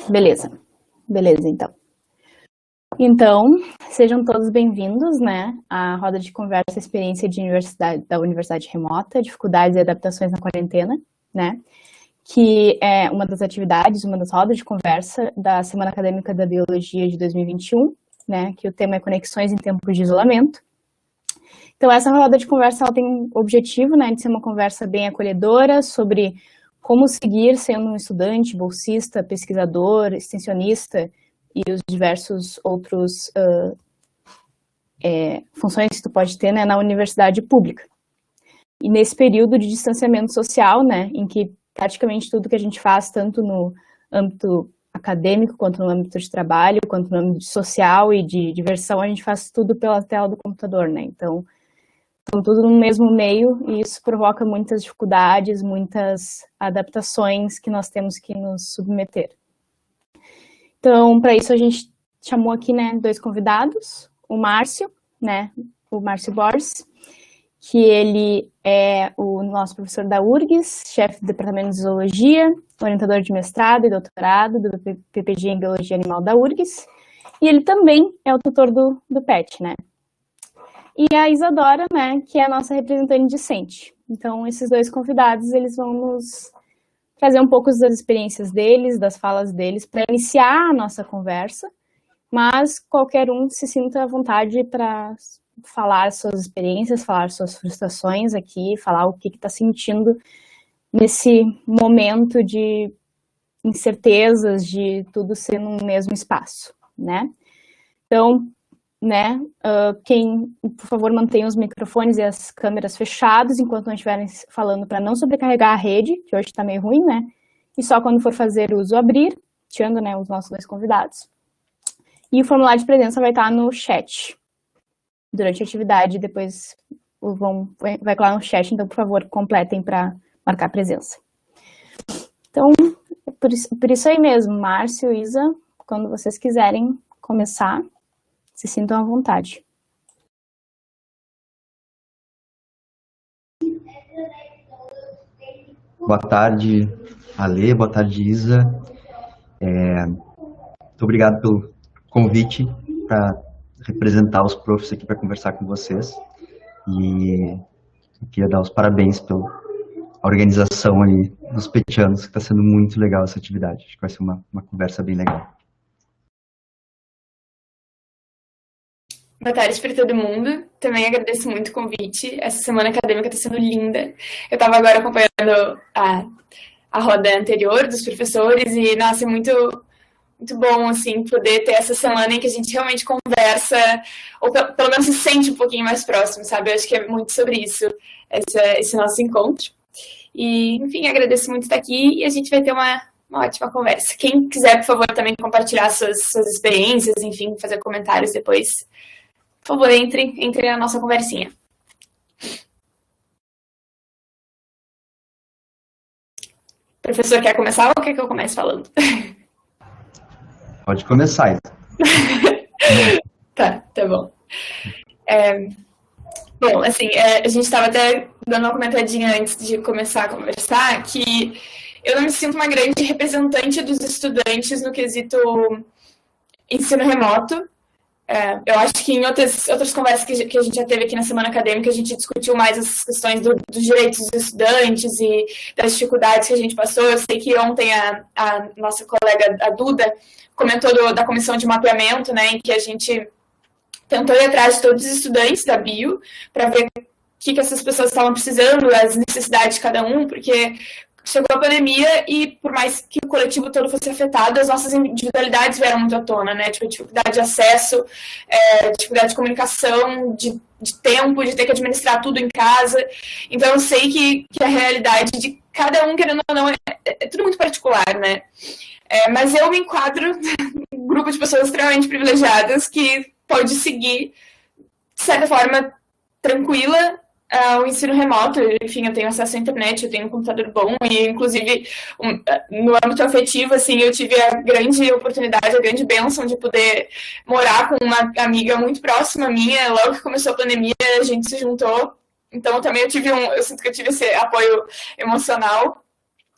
Beleza. Beleza, então. Então, sejam todos bem-vindos, né, à roda de conversa Experiência da Universidade Remota, Dificuldades e Adaptações na Quarentena, né, que é uma das atividades, uma das rodas de conversa da Semana Acadêmica da Biologia de 2021, né, que o tema é Conexões em Tempos de Isolamento. Então, essa roda de conversa ela tem o objetivo, né, de ser uma conversa bem acolhedora sobre como seguir sendo um estudante, bolsista, pesquisador, extensionista e os diversos outros funções que tu pode ter, né, na universidade pública. E nesse período de distanciamento social, né, em que praticamente tudo que a gente faz, tanto no âmbito acadêmico, quanto no âmbito de trabalho, quanto no âmbito social e de diversão, a gente faz tudo pela tela do computador, né, então tudo no mesmo meio, e isso provoca muitas dificuldades, muitas adaptações que nós temos que nos submeter. Então, para isso a gente chamou aqui, né, dois convidados, o Márcio, né, o Márcio Borges, que ele é o nosso professor da URGS, chefe do Departamento de Zoologia, orientador de mestrado e doutorado do PPG em Biologia Animal da URGS, e ele também é o tutor do PET, né. E a Isadora, né, que é a nossa representante discente. Então, esses dois convidados, eles vão nos trazer um pouco das experiências deles, das falas deles, para iniciar a nossa conversa, mas qualquer um se sinta à vontade para falar suas experiências, falar suas frustrações aqui, falar o que está sentindo nesse momento de incertezas, de tudo ser no mesmo espaço, né? Então, né, quem, por favor, mantenha os microfones e as câmeras fechados enquanto não estiverem falando, para não sobrecarregar a rede, que hoje está meio ruim, né, e só quando for fazer uso abrir, tirando, né, os nossos dois convidados. E o formulário de presença vai estar no chat durante a atividade, depois vai lá no chat, então, por favor, completem para marcar presença. Então, por isso aí mesmo, Márcio, Isa, quando vocês quiserem começar, se sintam à vontade. Boa tarde, Ale, boa tarde, Isa. Muito obrigado pelo convite para representar os profs aqui para conversar com vocês. E eu queria dar os parabéns pela organização aí dos petianos, que está sendo muito legal essa atividade. Acho que vai ser uma conversa bem legal. Boa tarde para todo mundo. Também agradeço muito o convite. Essa semana acadêmica está sendo linda. Eu estava agora acompanhando a roda anterior dos professores e, nossa, é muito bom, assim, poder ter essa semana em que a gente realmente conversa, ou pelo menos se sente um pouquinho mais próximo, sabe? Eu acho que é muito sobre isso, esse nosso encontro. E, enfim, agradeço muito estar aqui e a gente vai ter uma ótima conversa. Quem quiser, por favor, também compartilhar suas experiências, enfim, fazer comentários depois, por favor, entre na nossa conversinha. O professor quer começar ou quer que eu comece falando? Pode começar, então. Tá bom. Bom, assim, a gente estava até dando uma comentadinha antes de começar a conversar que eu não me sinto uma grande representante dos estudantes no quesito ensino remoto. Eu acho que em outras conversas que a gente já teve aqui na Semana Acadêmica, a gente discutiu mais essas questões dos direitos dos estudantes e das dificuldades que a gente passou. Eu sei que ontem a nossa colega, a Duda, comentou da comissão de mapeamento, né, em que a gente tentou ir atrás de todos os estudantes da Bio para ver o que essas pessoas estavam precisando, as necessidades de cada um, porque chegou a pandemia e, por mais que o coletivo todo fosse afetado, as nossas individualidades vieram muito à tona, né? Tipo, dificuldade de acesso, dificuldade de comunicação, de tempo, de ter que administrar tudo em casa. Então, eu sei que a realidade de cada um, querendo ou não, é tudo muito particular, né? Mas eu me enquadro num grupo de pessoas extremamente privilegiadas que pode seguir, de certa forma, tranquila, o ensino remoto. Enfim, eu tenho acesso à internet, eu tenho um computador bom e, inclusive, no âmbito afetivo, assim, eu tive a grande oportunidade, a grande bênção de poder morar com uma amiga muito próxima minha. Logo que começou a pandemia, a gente se juntou. Então, também eu sinto que eu tive esse apoio emocional.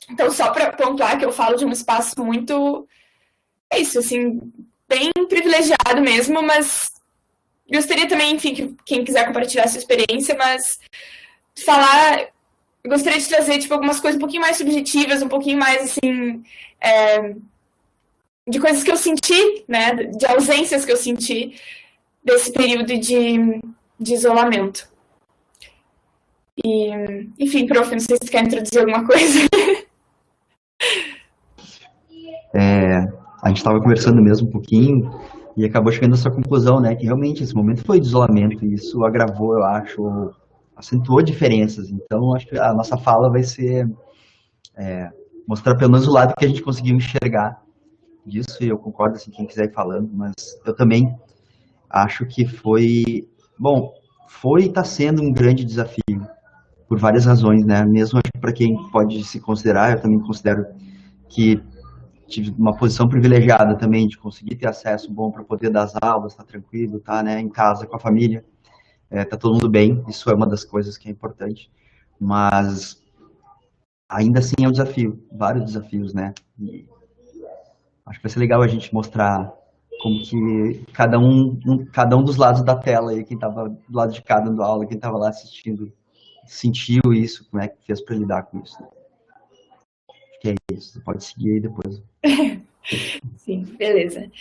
Então, só para pontuar que eu falo de um espaço muito é isso, assim, bem privilegiado mesmo, mas gostaria também, enfim, que quem quiser compartilhar sua experiência, mas falar, gostaria de trazer, tipo, algumas coisas um pouquinho mais subjetivas, um pouquinho mais, assim, de coisas que eu senti, né, de ausências que eu senti desse período de isolamento. E, enfim, prof, não sei se você quer introduzir alguma coisa. A gente estava conversando mesmo um pouquinho e acabou chegando a essa conclusão, né, que realmente esse momento foi de isolamento e isso agravou, eu acho, acentuou diferenças. Então, acho que a nossa fala vai ser mostrar pelo menos o lado que a gente conseguiu enxergar disso, e eu concordo, assim, quem quiser ir falando, mas eu também acho que foi e está sendo um grande desafio, por várias razões, né, mesmo para quem pode se considerar, eu também considero que tive uma posição privilegiada também de conseguir ter acesso bom para poder dar as aulas, tá tranquilo, tá, né, em casa com a família, tá todo mundo bem, isso é uma das coisas que é importante, mas ainda assim é um desafio, vários desafios, né, e acho que vai ser legal a gente mostrar como que cada um dos lados da tela, aí, quem estava do lado de cá dando aula, quem estava lá assistindo, sentiu isso, como é que fez para lidar com isso. Acho que é isso, você pode seguir aí depois. Sim, beleza.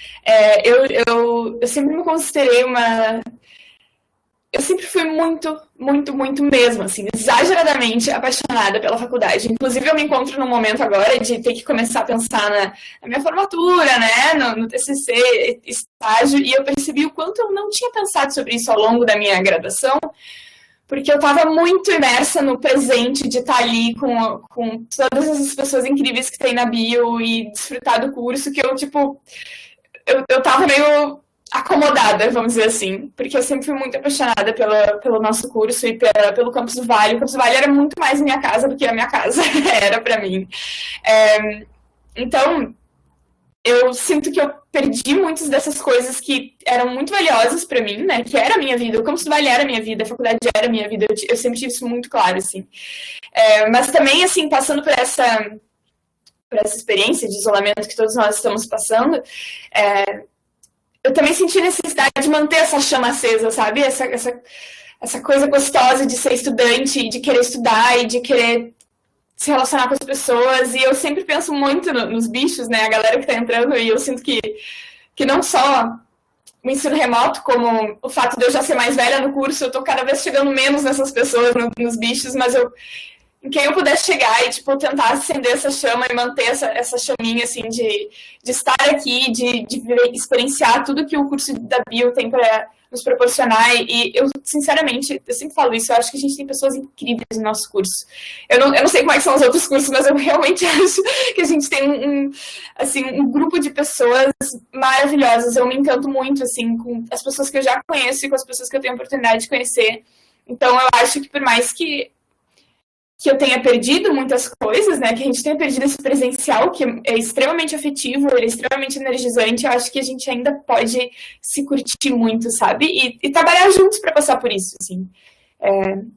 Eu sempre me considerei uma... Eu sempre fui muito, muito, muito mesmo, assim, exageradamente apaixonada pela faculdade. Inclusive, eu me encontro num momento agora de ter que começar a pensar na minha formatura, né, no TCC, estágio, e eu percebi o quanto eu não tinha pensado sobre isso ao longo da minha graduação, porque eu estava muito imersa no presente de estar ali com todas essas pessoas incríveis que tem na bio e desfrutar do curso, que eu, tipo, eu tava meio acomodada, vamos dizer assim, porque eu sempre fui muito apaixonada pelo nosso curso e pelo Campus do Vale. O Campus do Vale era muito mais minha casa do que a minha casa era para mim. Então, eu sinto que eu perdi muitas dessas coisas que eram muito valiosas para mim, né? Que era a minha vida, o Campus do Vale era a minha vida, a faculdade era a minha vida, eu sempre tive isso muito claro, assim. Mas também, assim, passando por essa experiência de isolamento que todos nós estamos passando, eu também senti necessidade de manter essa chama acesa, sabe? Essa coisa gostosa de ser estudante, de querer estudar e de querer se relacionar com as pessoas. E eu sempre penso muito nos bichos, né? A galera que tá entrando, e eu sinto que não só o ensino remoto, como o fato de eu já ser mais velha no curso, eu tô cada vez chegando menos nessas pessoas, nos bichos, mas em quem eu pudesse chegar e, tipo, tentar acender essa chama e manter essa chaminha, assim, de estar aqui, de experienciar tudo que o curso da Bio tem para nos proporcionar. E eu, sinceramente, eu sempre falo isso, eu acho que a gente tem pessoas incríveis no nosso curso. Eu não sei como é que são os outros cursos, mas eu realmente acho que a gente tem um grupo de pessoas maravilhosas. Eu me encanto muito, assim, com as pessoas que eu já conheço e com as pessoas que eu tenho a oportunidade de conhecer. Então, eu acho que por mais que eu tenha perdido muitas coisas, né, que a gente tenha perdido esse presencial, que é extremamente afetivo, ele é extremamente energizante, eu acho que a gente ainda pode se curtir muito, sabe? E trabalhar juntos para passar por isso, assim.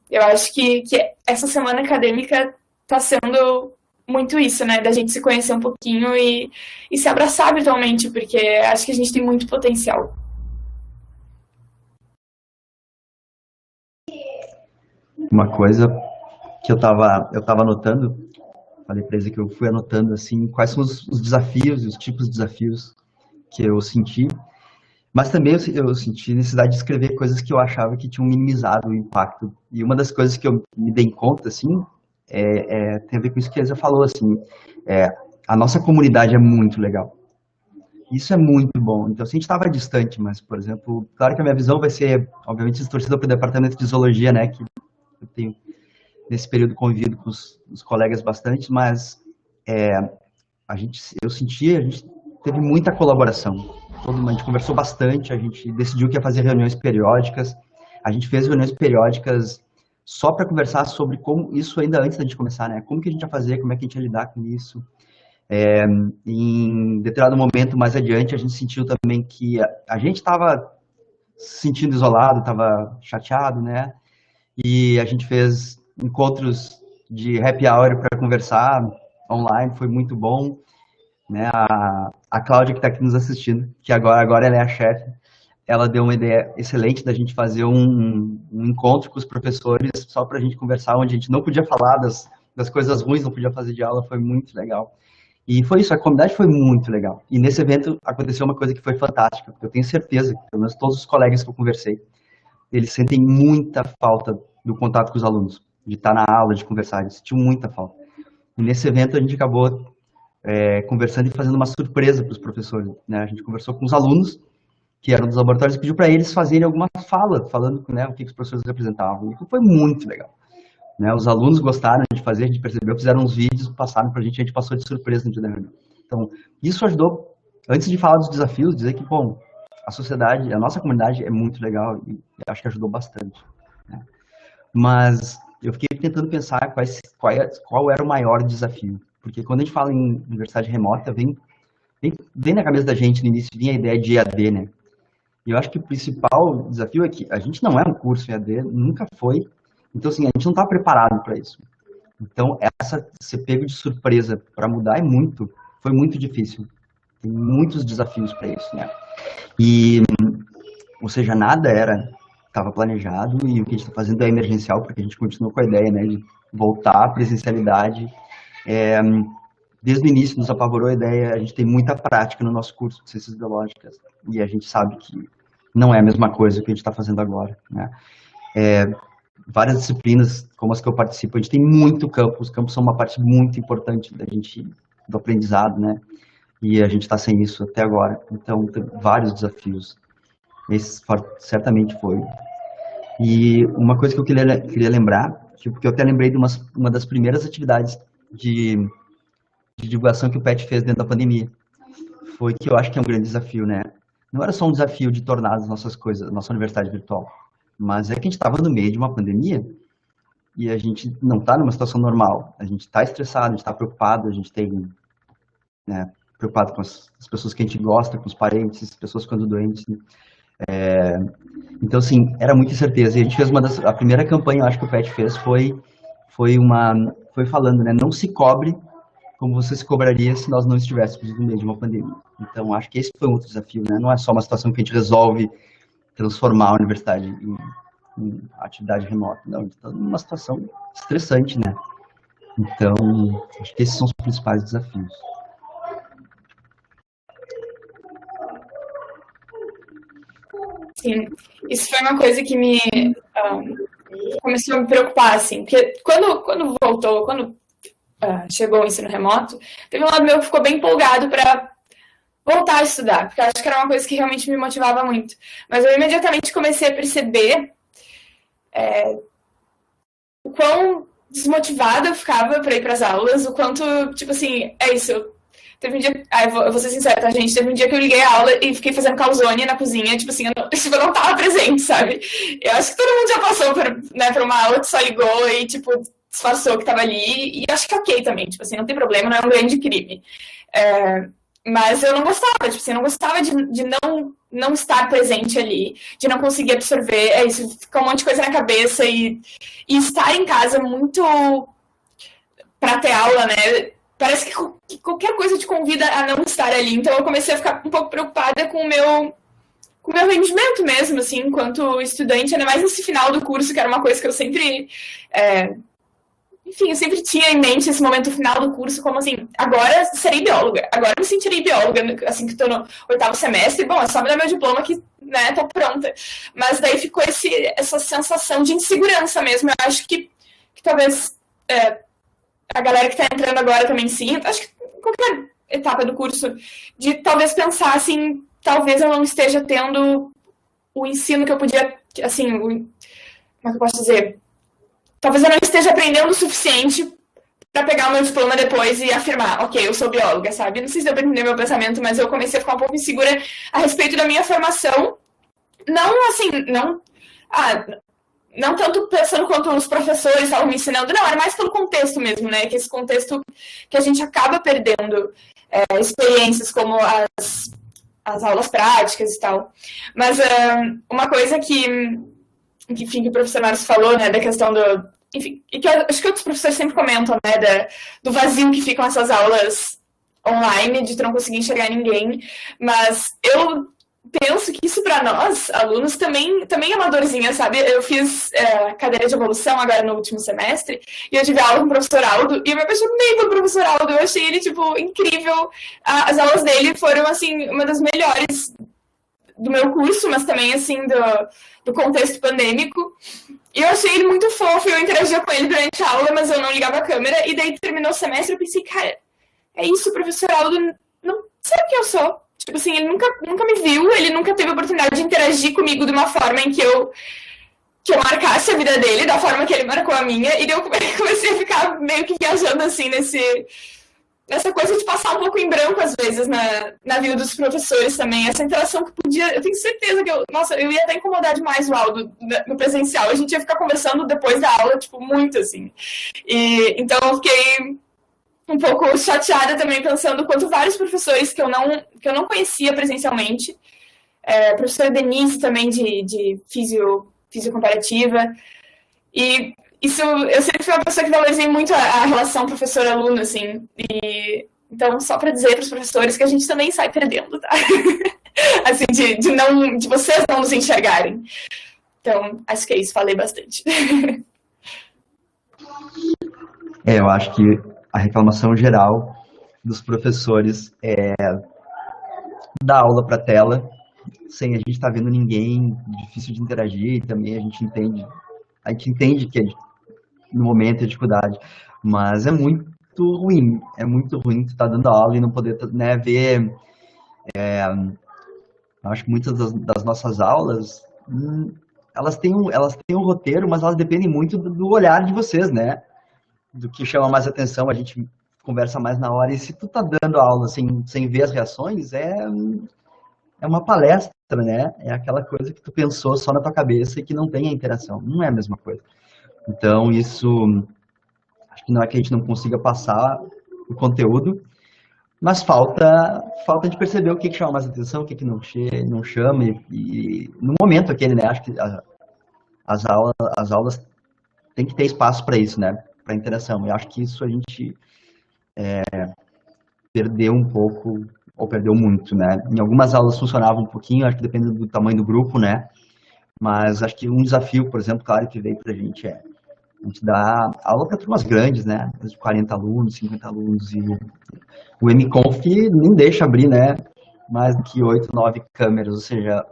Eu acho que essa semana acadêmica está sendo muito isso, né, da gente se conhecer um pouquinho e se abraçar virtualmente, porque acho que a gente tem muito potencial. Uma coisa que eu tava anotando, falei para eles que eu fui anotando, assim, quais são os desafios, os tipos de desafios que eu senti, mas também eu senti necessidade de escrever coisas que eu achava que tinham minimizado o impacto. E uma das coisas que eu me dei conta, assim, tem a ver com isso que a Elisa falou, assim, a nossa comunidade é muito legal. Isso é muito bom. Então, se a gente estava distante, mas, por exemplo, claro que a minha visão vai ser, obviamente, distorcida para o departamento de zoologia, né, que eu tenho nesse período convivido com os colegas bastante, mas a gente teve muita colaboração. A gente conversou bastante, a gente decidiu que ia fazer reuniões periódicas, a gente fez reuniões periódicas só para conversar sobre como isso ainda antes da gente começar, né? Como que a gente ia fazer, como é que a gente ia lidar com isso. Em determinado momento mais adiante, a gente sentiu também que a gente estava se sentindo isolado, estava chateado, né? E a gente fez encontros de happy hour para conversar online, foi muito bom. né? A Cláudia, que está aqui nos assistindo, que agora ela é a chefe, ela deu uma ideia excelente da gente fazer um encontro com os professores só para a gente conversar, onde a gente não podia falar das coisas ruins, não podia fazer de aula, foi muito legal. E foi isso, a comunidade foi muito legal. E nesse evento aconteceu uma coisa que foi fantástica, porque eu tenho certeza, pelo menos todos os colegas que eu conversei, eles sentem muita falta do contato com os alunos, de estar na aula, de conversar, eles sentiam muita falta. E nesse evento a gente acabou conversando e fazendo uma surpresa para os professores, né? A gente conversou com os alunos, que eram dos laboratórios, e pediu para eles fazerem alguma fala, falando, né, o que os professores representavam. E foi muito legal. Né, os alunos gostaram de fazer, a gente percebeu, fizeram uns vídeos, passaram para a gente passou de surpresa no dia da reunião. Então, isso ajudou, antes de falar dos desafios, dizer que, bom, a sociedade, a nossa comunidade é muito legal e acho que ajudou bastante. Né? Mas eu fiquei tentando pensar qual era o maior desafio. Porque quando a gente fala em universidade remota, vem na cabeça da gente, no início, vinha a ideia de EAD, né? E eu acho que o principal desafio é que a gente não é um curso EAD, nunca foi. Então, assim, a gente não está preparado para isso. Então, ser pego de surpresa para mudar foi muito difícil. Tem muitos desafios para isso, né? E, ou seja, nada estava planejado e o que a gente está fazendo é emergencial, porque a gente continua com a ideia, né, de voltar à presencialidade. Desde o início nos apavorou a ideia, a gente tem muita prática no nosso curso de Ciências Biológicas e a gente sabe que não é a mesma coisa que a gente está fazendo agora, né? Várias disciplinas, como as que eu participo, a gente tem muito campo, os campos são uma parte muito importante do aprendizado, né? E a gente está sem isso até agora, então tem vários desafios. Esse certamente foi. E uma coisa que eu queria lembrar, porque eu até lembrei de uma das primeiras atividades de divulgação que o PET fez dentro da pandemia, foi que eu acho que é um grande desafio, né? Não era só um desafio de tornar as nossas coisas, a nossa universidade virtual, mas é que a gente estava no meio de uma pandemia e a gente não está numa situação normal. A gente está estressado, a gente está preocupado, a gente tem, né, preocupado com as pessoas que a gente gosta, com os parentes, pessoas ficando doentes. Né? Então, assim, era muita incerteza. E a gente fez a primeira campanha, eu acho que o PET fez, foi falando, né, não se cobre como você se cobraria se nós não estivéssemos no meio de uma pandemia. Então, acho que esse foi um outro desafio, né? Não é só uma situação que a gente resolve transformar a universidade em atividade remota. Não, a gente está numa situação estressante, né? Então, acho que esses são os principais desafios. Sim, isso foi uma coisa que começou a me preocupar, assim, porque quando chegou o ensino remoto, teve um lado meu que ficou bem empolgado para voltar a estudar, porque eu acho que era uma coisa que realmente me motivava muito. Mas eu imediatamente comecei a perceber o quão desmotivada eu ficava para ir para as aulas, o quanto, tipo assim, é isso. Teve um dia, eu vou ser sincera, tá, gente? Teve um dia que eu liguei a aula e fiquei fazendo calzone na cozinha, tipo assim, eu não tava presente, sabe? Eu acho que todo mundo já passou por uma aula que só ligou e, tipo, disfarçou que tava ali, e acho que ok também, tipo assim, não tem problema, não é um grande crime. Mas eu não gostava, tipo assim, eu não gostava de não estar presente ali, de não conseguir absorver, isso, fica um monte de coisa na cabeça e estar em casa muito pra ter aula, né? Parece que qualquer coisa te convida a não estar ali. Então eu comecei a ficar um pouco preocupada com o meu rendimento mesmo, assim, enquanto estudante, ainda mais nesse final do curso, que era uma coisa que eu sempre... Enfim, eu sempre tinha em mente esse momento final do curso, como assim, agora serei bióloga, agora me sentirei bióloga, assim que estou no 8º semestre, bom, é só me dar meu diploma que, né, tô pronta. Mas daí ficou essa sensação de insegurança mesmo. Eu acho que talvez... a galera que está entrando agora também sinta, acho que qualquer etapa do curso, de talvez pensar assim, talvez eu não esteja tendo o ensino que eu podia, assim, como é que eu posso dizer? Talvez eu não esteja aprendendo o suficiente para pegar o meu diploma depois e afirmar, ok, eu sou bióloga, sabe? Não sei se deu para entender meu pensamento, mas eu comecei a ficar um pouco insegura a respeito da minha formação. Não, assim, não tanto pensando quanto os professores estavam me ensinando, não, era mais pelo contexto mesmo, né? Que esse contexto que a gente acaba perdendo experiências como as aulas práticas e tal. Mas uma coisa que o professor Marcos falou, né, da questão enfim, e que eu acho que outros professores sempre comentam, né, do vazio que ficam essas aulas online, de tu não conseguir enxergar ninguém, mas eu penso que isso para nós, alunos, também é uma dorzinha, sabe? Eu fiz cadeira de evolução agora no último semestre, e eu tive aula com o professor Aldo, e eu me apaixonei pelo professor Aldo, eu achei ele, tipo, incrível. As aulas dele foram, assim, uma das melhores do meu curso, mas também, assim, do contexto pandêmico. E eu achei ele muito fofo, eu interagia com ele durante a aula, mas eu não ligava a câmera, e daí terminou o semestre, eu pensei, cara, é isso, o professor Aldo não sabe quem eu sou. Tipo assim, ele nunca me viu, ele nunca teve a oportunidade de interagir comigo de uma forma em que eu marcasse a vida dele, da forma que ele marcou a minha, e daí eu comecei a ficar meio que viajando assim nessa coisa de passar um pouco em branco às vezes na vida dos professores também, essa interação que podia, eu tenho certeza que eu ia até incomodar demais o Aldo no presencial, a gente ia ficar conversando depois da aula, tipo, muito assim. E então eu fiquei um pouco chateada também, pensando quanto vários professores que eu não conhecia presencialmente, a professora Denise também de fisiocomparativa, e isso, eu sempre fui uma pessoa que valorizei muito a relação professor-aluno, assim, e então, só para dizer para os professores que a gente também sai perdendo, tá? Assim, de vocês não nos enxergarem. Então, acho que é isso, falei bastante. Eu acho que a reclamação geral dos professores é dar aula para tela, sem a gente estar vendo ninguém, difícil de interagir, e também a gente entende que no momento é dificuldade, mas é muito ruim tu estar dando aula e não poder, né, ver. Acho que muitas das nossas aulas, elas têm um roteiro, mas elas dependem muito do olhar de vocês, né? Do que chama mais atenção, a gente conversa mais na hora, e se tu tá dando aula sem ver as reações, é uma palestra, né? É aquela coisa que tu pensou só na tua cabeça e que não tem a interação, não é a mesma coisa. Então, isso, acho que não é que a gente não consiga passar o conteúdo, mas falta de perceber o que chama mais atenção, o que não chama, e no momento aquele, né? Acho que as aulas tem que ter espaço para isso, né? Para interação. E acho que isso a gente perdeu um pouco, ou perdeu muito, né? Em algumas aulas funcionava um pouquinho, acho que depende do tamanho do grupo, né? Mas acho que um desafio, por exemplo, claro, que veio para a gente a gente dá aula para turmas grandes, né? De 40 alunos, 50 alunos, e o MConf nem deixa abrir, né? Mais do que 8, 9 câmeras, ou seja,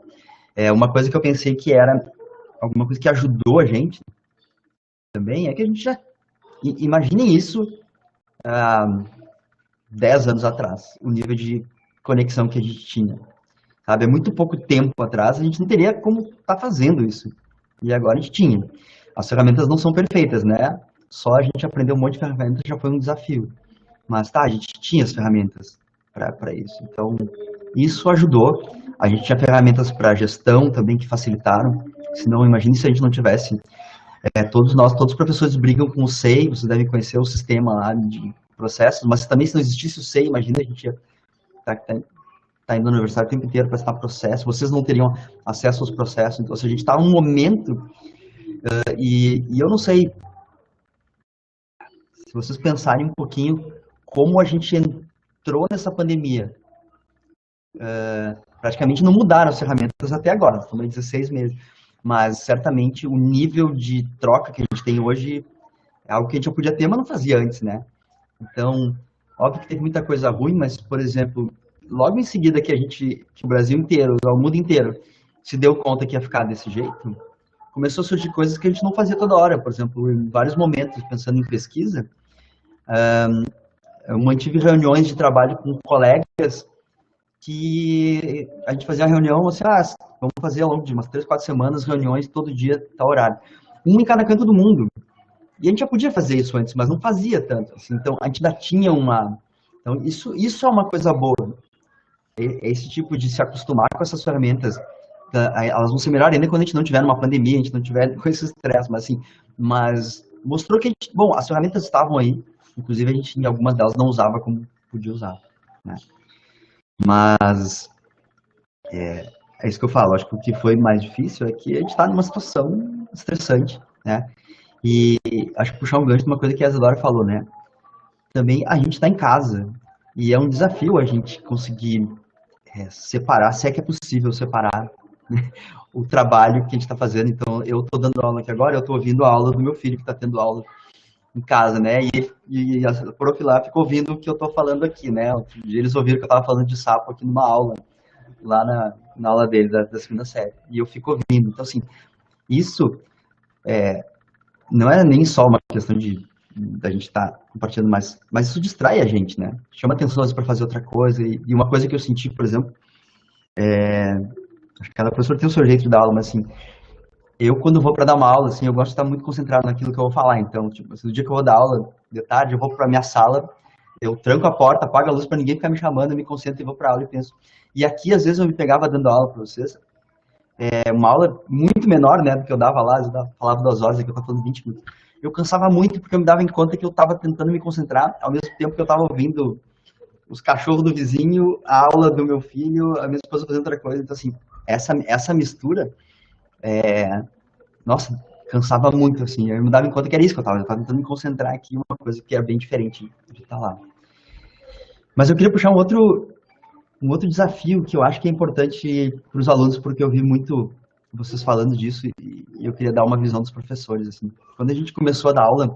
uma coisa que eu pensei que era alguma coisa que ajudou a gente também, é que a gente já... Imaginem isso 10 anos atrás, o nível de conexão que a gente tinha. Sabe? É muito pouco tempo atrás, a gente não teria como estar fazendo isso. E agora a gente tinha. As ferramentas não são perfeitas, né? Só a gente aprender um monte de ferramentas já foi um desafio. Mas tá, a gente tinha as ferramentas para isso. Então, isso ajudou. A gente tinha ferramentas para gestão também que facilitaram. Senão, imagine se a gente não tivesse. Todos os professores brigam com o SEI, vocês devem conhecer o sistema lá de processos, mas também se não existisse o SEI, imagina a gente ia tá indo no universidade o tempo inteiro para estar processo, vocês não teriam acesso aos processos, então, se a gente está num momento, e eu não sei, se vocês pensarem um pouquinho como a gente entrou nessa pandemia, praticamente não mudaram as ferramentas até agora, estamos em 16 meses, mas certamente o nível de troca que a gente tem hoje é algo que a gente já podia ter, mas não fazia antes, né? Então, óbvio que teve muita coisa ruim, mas, por exemplo, logo em seguida que o Brasil inteiro, o mundo inteiro, se deu conta que ia ficar desse jeito, começou a surgir coisas que a gente não fazia toda hora. Por exemplo, em vários momentos, pensando em pesquisa, eu mantive reuniões de trabalho com colegas que a gente fazia uma reunião, assim, vamos fazer ao longo de umas 3, 4 semanas, reuniões todo dia, tal horário. Um em cada canto do mundo. E a gente já podia fazer isso antes, mas não fazia tanto. Assim, então, a gente ainda tinha uma... Então, isso é uma coisa boa. Esse tipo de se acostumar com essas ferramentas, elas vão ser melhor ainda quando a gente não tiver numa pandemia, a gente não tiver com esse estresse, mas mostrou que as ferramentas estavam aí, inclusive a gente em algumas delas não usava como podia usar, né? Mas é isso que eu falo, acho que o que foi mais difícil é que a gente está numa situação estressante, né? E acho que puxar um gancho de uma coisa que a Isadora falou, né? Também a gente está em casa. E é um desafio a gente conseguir separar, se é que é possível separar, né, o trabalho que a gente está fazendo. Então, eu estou dando aula aqui agora, eu estou ouvindo a aula do meu filho, que está tendo aula em casa, né? E a prof lá ficou ouvindo o que eu estou falando aqui, né? Outro dia eles ouviram que eu estava falando de sapo aqui numa aula, lá na aula dele, da segunda série. E eu fico ouvindo. Então, assim, isso não era nem só uma questão da gente estar compartilhando mais, mas isso distrai a gente, né? Chama atenção para fazer outra coisa. E uma coisa que eu senti, por exemplo, acho que cada professor tem o seu jeito de dar aula, mas assim, eu quando vou para dar uma aula, assim, eu gosto de estar muito concentrado naquilo que eu vou falar. Então, tipo, assim, no dia que eu vou dar aula de tarde, eu vou para minha sala, eu tranco a porta, apago a luz para ninguém ficar me chamando, eu me concentro e vou para aula e penso. E aqui, às vezes, eu me pegava dando aula para vocês, uma aula muito menor, né, do que eu dava lá, falava 2 horas, aqui eu estava falando 20 minutos. Eu cansava muito porque eu me dava em conta que eu estava tentando me concentrar, ao mesmo tempo que eu estava ouvindo os cachorros do vizinho, a aula do meu filho, a minha esposa fazendo outra coisa. Então, assim, essa mistura, nossa, cansava muito, assim. Eu me dava em conta que era isso que eu estava tentando me concentrar aqui, uma coisa que é bem diferente de estar lá. Mas eu queria puxar um outro desafio que eu acho que é importante para os alunos, porque eu vi muito vocês falando disso e eu queria dar uma visão dos professores, assim. Quando a gente começou a dar aula,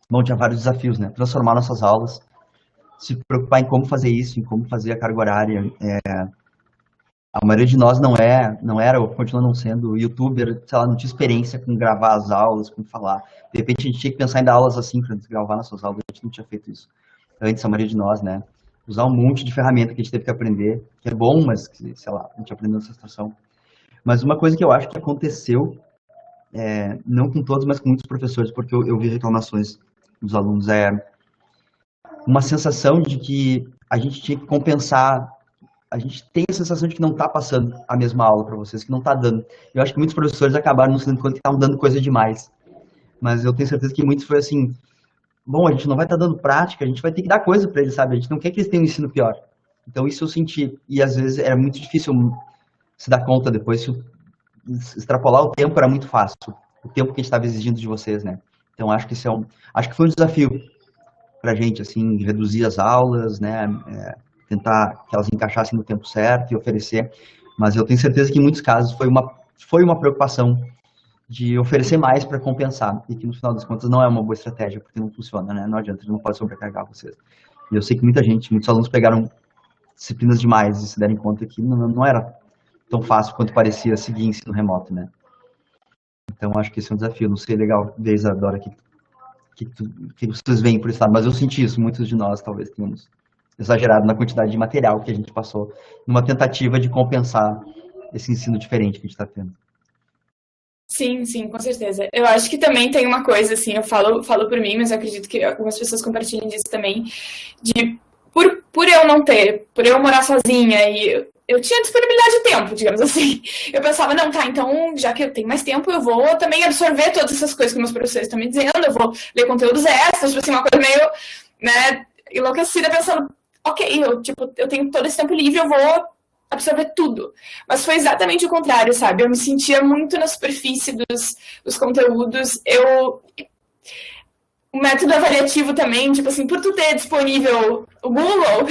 bom, tinha vários desafios, né? Transformar nossas aulas, se preocupar em como fazer isso, em como fazer a carga horária. A maioria de nós não era, ou continua não sendo, youtuber, sei lá, não tinha experiência com gravar as aulas, com falar. De repente a gente tinha que pensar em dar aulas assíncronas, gravar nossas aulas, a gente não tinha feito isso. Antes, a maioria de nós, né? Usar um monte de ferramenta que a gente teve que aprender, que é bom, mas, sei lá, a gente aprendeu nessa situação. Mas uma coisa que eu acho que aconteceu, não com todos, mas com muitos professores, porque eu vi reclamações dos alunos, uma sensação de que a gente tinha que compensar, a gente tem a sensação de que não está passando a mesma aula para vocês, que não está dando. Eu acho que muitos professores acabaram não se dando conta que estavam dando coisa demais. Mas eu tenho certeza que muitos foi assim, bom, a gente não vai estar dando prática, a gente vai ter que dar coisa para eles, sabe? A gente não quer que eles tenham um ensino pior. Então isso eu senti, e às vezes era muito difícil se dar conta depois, se extrapolar o tempo era muito fácil, o tempo que a gente estava exigindo de vocês, né? Então acho que acho que foi um desafio pra gente, assim, reduzir as aulas, né, tentar que elas encaixassem no tempo certo e oferecer, mas eu tenho certeza que em muitos casos foi uma preocupação de oferecer mais para compensar, e que no final das contas não é uma boa estratégia, porque não funciona, né, não adianta, não pode sobrecarregar vocês. E eu sei que muitos alunos pegaram disciplinas demais e se deram conta que não era tão fácil quanto parecia seguir ensino remoto, né. Então acho que esse é um desafio, não sei, legal, desde a Dora que vocês veem por esse lado, mas eu senti isso, muitos de nós talvez tenhamos exagerado na quantidade de material que a gente passou, numa tentativa de compensar esse ensino diferente que a gente está tendo. Sim, sim, com certeza. Eu acho que também tem uma coisa, assim, eu falo por mim, mas eu acredito que algumas pessoas compartilhem disso também, de por eu não ter, por eu morar sozinha e eu tinha disponibilidade de tempo, digamos assim. Eu pensava, não, tá, então, já que eu tenho mais tempo, eu vou também absorver todas essas coisas que meus professores estão me dizendo, eu vou ler conteúdos extras, tipo assim, uma coisa meio, né, enlouquecida, pensando, ok, eu tenho todo esse tempo livre, eu vou absorver tudo. Mas foi exatamente o contrário, sabe? Eu me sentia muito na superfície dos conteúdos, o método avaliativo também, tipo assim, por tu ter disponível o Google,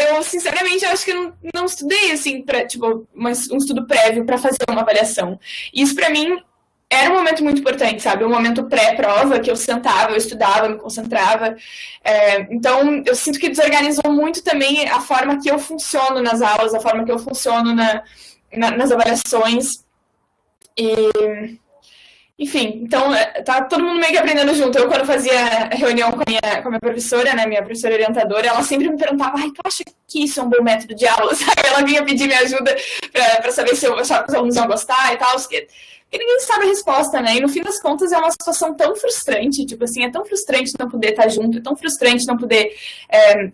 eu sinceramente acho que não estudei, assim, tipo, um estudo prévio para fazer uma avaliação. E isso para mim era um momento muito importante, sabe? Um momento pré-prova, que eu sentava, eu estudava, me concentrava. Então, eu sinto que desorganizou muito também a forma que eu funciono nas aulas, a forma que eu funciono nas avaliações. Enfim, então, tá todo mundo meio que aprendendo junto. Eu, quando fazia reunião com a minha professora, né, minha professora orientadora, ela sempre me perguntava, tu acha que isso é um bom método de aula? Sabe? Ela vinha pedir minha ajuda para saber se eu achava que os alunos iam gostar e tal, porque ninguém sabe a resposta, né? E no fim das contas é uma situação tão frustrante, tipo assim, é tão frustrante não poder estar junto, é tão frustrante não poder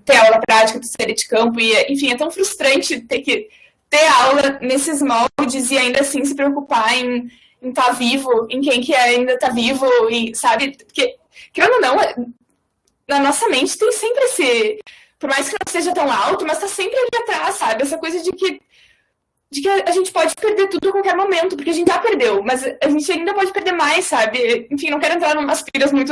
ter aula prática, ter série de campo, e enfim, é tão frustrante ter que ter aula nesses moldes e ainda assim se preocupar em estar vivo, em quem que ainda está vivo, e sabe, porque, querendo ou não, na nossa mente tem sempre esse, por mais que não seja tão alto, mas está sempre ali atrás, sabe, essa coisa de que de que a gente pode perder tudo a qualquer momento, porque a gente já perdeu, mas a gente ainda pode perder mais, sabe? Enfim, não quero entrar em umas piras muito,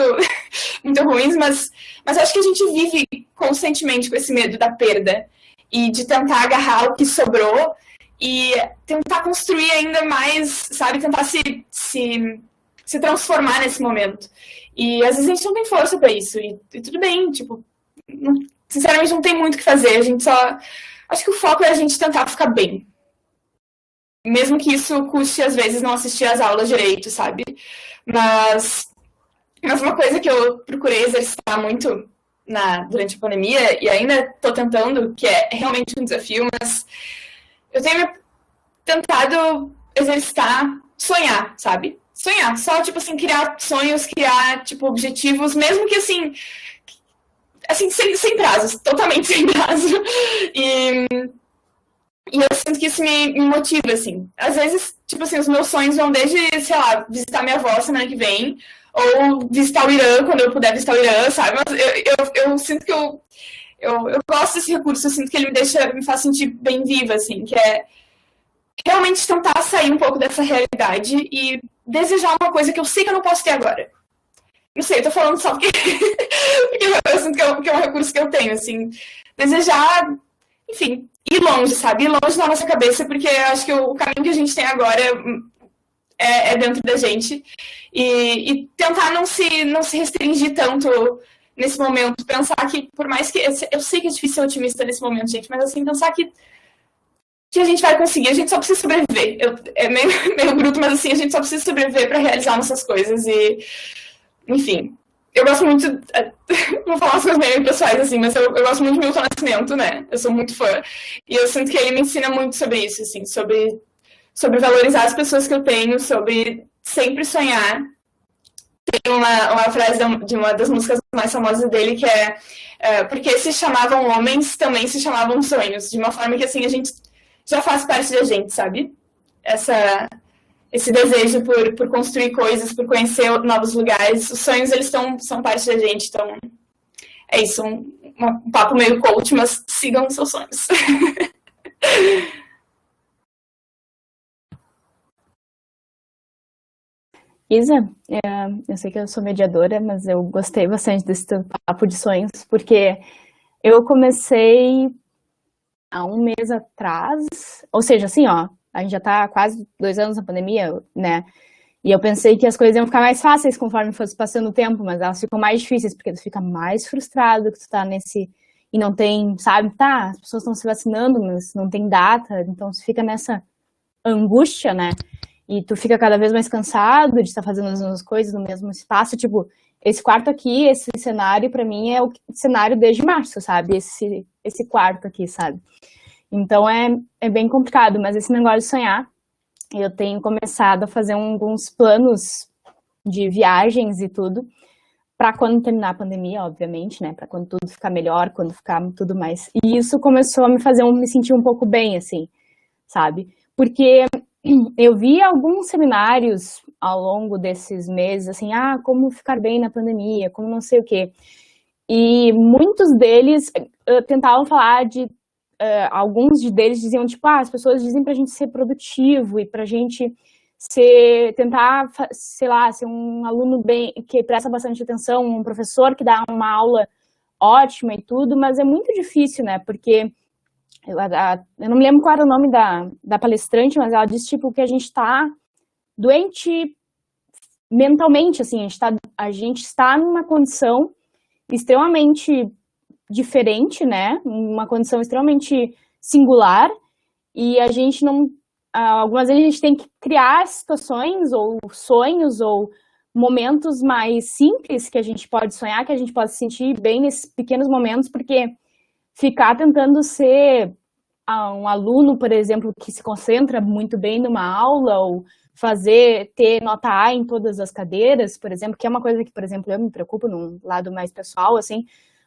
muito ruins, mas acho que a gente vive constantemente com esse medo da perda e de tentar agarrar o que sobrou e tentar construir ainda mais, sabe? Tentar se transformar nesse momento. E às vezes a gente não tem força para isso, e tudo bem, tipo, sinceramente não tem muito o que fazer, a gente só... Acho que o foco é a gente tentar ficar bem. Mesmo que isso custe, às vezes, não assistir às aulas direito, sabe? Mas uma coisa que eu procurei exercitar muito durante a pandemia, e ainda estou tentando, que é realmente um desafio, mas eu tenho tentado exercitar, sonhar, sabe? Sonhar, só, tipo assim, criar sonhos, criar, tipo, objetivos, mesmo que, assim, sem prazos, totalmente sem prazo. E eu sinto que isso me motiva, assim. Às vezes, tipo assim, os meus sonhos vão desde, sei lá, visitar minha avó semana que vem, ou visitar o Irã quando eu puder visitar o Irã, sabe? Mas eu sinto que eu gosto desse recurso, eu sinto que ele me faz sentir bem viva, assim, que é realmente tentar sair um pouco dessa realidade e desejar uma coisa que eu sei que eu não posso ter agora. Não sei, eu tô falando só porque, porque eu sinto que é um recurso que eu tenho, assim. Desejar, enfim, ir longe, sabe? Ir longe da nossa cabeça, porque eu acho que o caminho que a gente tem agora é dentro da gente. E tentar não se restringir tanto nesse momento. Pensar que, por mais que... Eu sei que é difícil ser otimista nesse momento, gente, mas assim, pensar que a gente vai conseguir, a gente só precisa sobreviver. É meio bruto, mas assim, a gente só precisa sobreviver para realizar nossas coisas. E, enfim, eu gosto muito... Vou falar umas coisas meio pessoais, assim, mas eu gosto muito do Milton Nascimento, né? Eu sou muito fã. E eu sinto que ele me ensina muito sobre isso, assim, sobre valorizar as pessoas que eu tenho, sobre sempre sonhar. Tem uma frase de uma das músicas mais famosas dele que é porque se chamavam homens, também se chamavam sonhos. De uma forma que, assim, a gente já faz parte da gente, sabe? Esse desejo por construir coisas, por conhecer novos lugares. Os sonhos, eles são parte da gente. Então, é isso. Um papo meio coach, mas sigam os seus sonhos. Isa, eu sei que eu sou mediadora, mas eu gostei bastante desse teu papo de sonhos, porque eu comecei há um mês atrás, ou seja, assim, ó, a gente já tá há quase 2 anos na pandemia, né? E eu pensei que as coisas iam ficar mais fáceis conforme fosse passando o tempo, mas elas ficam mais difíceis, porque tu fica mais frustrado que tu tá e não tem, sabe, tá, as pessoas estão se vacinando, mas não tem data, então tu fica nessa angústia, né? E tu fica cada vez mais cansado de estar fazendo as mesmas coisas no mesmo espaço, tipo, esse quarto aqui, esse cenário, pra mim, é o cenário desde março, sabe? Esse quarto aqui, sabe? Então, é bem complicado, mas esse negócio de sonhar, eu tenho começado a fazer alguns planos de viagens e tudo, para quando terminar a pandemia, obviamente, né? Para quando tudo ficar melhor, quando ficar tudo mais... E isso começou a me sentir um pouco bem, assim, sabe? Porque eu vi alguns seminários ao longo desses meses, assim, como ficar bem na pandemia, como não sei o quê. E muitos deles tentavam falar alguns deles diziam, tipo, as pessoas dizem pra gente ser produtivo e pra gente tentar, sei lá, ser um aluno bem, que presta bastante atenção, um professor que dá uma aula ótima e tudo, mas é muito difícil, né, porque eu não me lembro qual era o nome da palestrante, mas ela disse, tipo, que a gente tá doente mentalmente, assim, a gente está numa condição extremamente diferente, né, uma condição extremamente singular, e a gente não, algumas vezes a gente tem que criar situações, ou sonhos, ou momentos mais simples que a gente pode sonhar, que a gente pode se sentir bem nesses pequenos momentos, porque ficar tentando ser um aluno, por exemplo, que se concentra muito bem numa aula, ou ter nota A em todas as cadeiras, por exemplo, que é uma coisa que, por exemplo, eu me preocupo num lado mais pessoal, assim,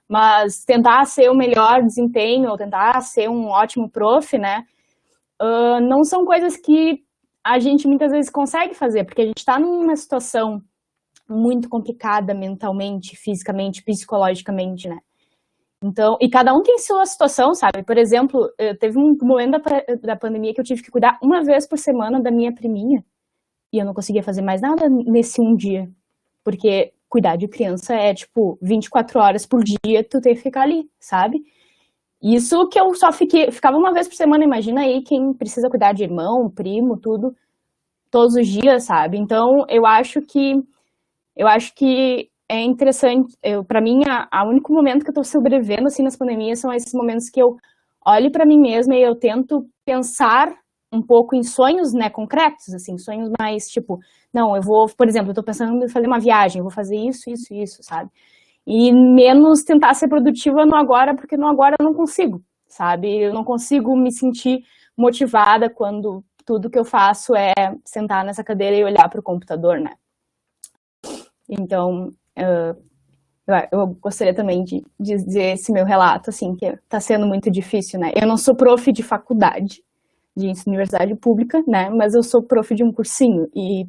mas tentar ser o melhor desempenho, ou tentar ser um ótimo prof, né, não são coisas que a gente muitas vezes consegue fazer, porque a gente está numa situação muito complicada mentalmente, fisicamente, psicologicamente, né. Então, e cada um tem sua situação, sabe? Por exemplo, teve um momento da pandemia que eu tive que cuidar uma vez por semana da minha priminha, e eu não conseguia fazer mais nada nesse um dia, porque cuidar de criança é, tipo, 24 horas por dia, tu tem que ficar ali, sabe? Isso que eu só ficava uma vez por semana, imagina aí quem precisa cuidar de irmão, primo, tudo, todos os dias, sabe? Então, eu acho que é interessante, para mim, o único momento que eu estou sobrevivendo, assim, nas pandemias são esses momentos que eu olho para mim mesma e eu tento pensar um pouco em sonhos, né, concretos, assim, sonhos mais, tipo, não, eu vou, por exemplo, eu estou pensando em fazer uma viagem, eu vou fazer isso, isso, isso, sabe? E menos tentar ser produtiva no agora, porque no agora eu não consigo, sabe? Eu não consigo me sentir motivada quando tudo que eu faço é sentar nessa cadeira e olhar para o computador, né? Então, eu gostaria também de dizer esse meu relato, assim, que está sendo muito difícil, né? Eu não sou prof de faculdade, de universidade pública, né? Mas eu sou prof de um cursinho e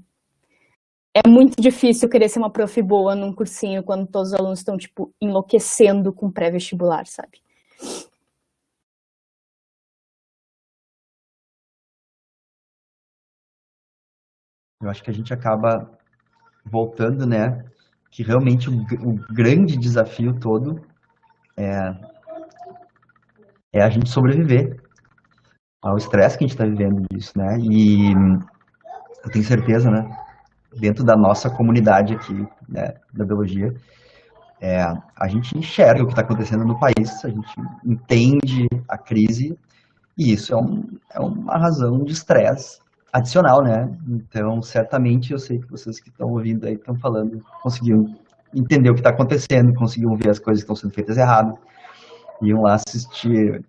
é muito difícil querer ser uma prof boa num cursinho quando todos os alunos estão, tipo, enlouquecendo com pré-vestibular, sabe? Eu acho que a gente acaba voltando, né, que realmente o grande desafio todo é a gente sobreviver ao estresse que a gente está vivendo disso, né? E eu tenho certeza, né, dentro da nossa comunidade aqui, né, da biologia, a gente enxerga o que está acontecendo no país, a gente entende a crise, e isso é uma razão de estresse adicional, né? Então, certamente, eu sei que vocês que estão ouvindo aí, que estão falando, conseguiram entender o que está acontecendo, conseguiram ver as coisas que estão sendo feitas errado, iam lá assistir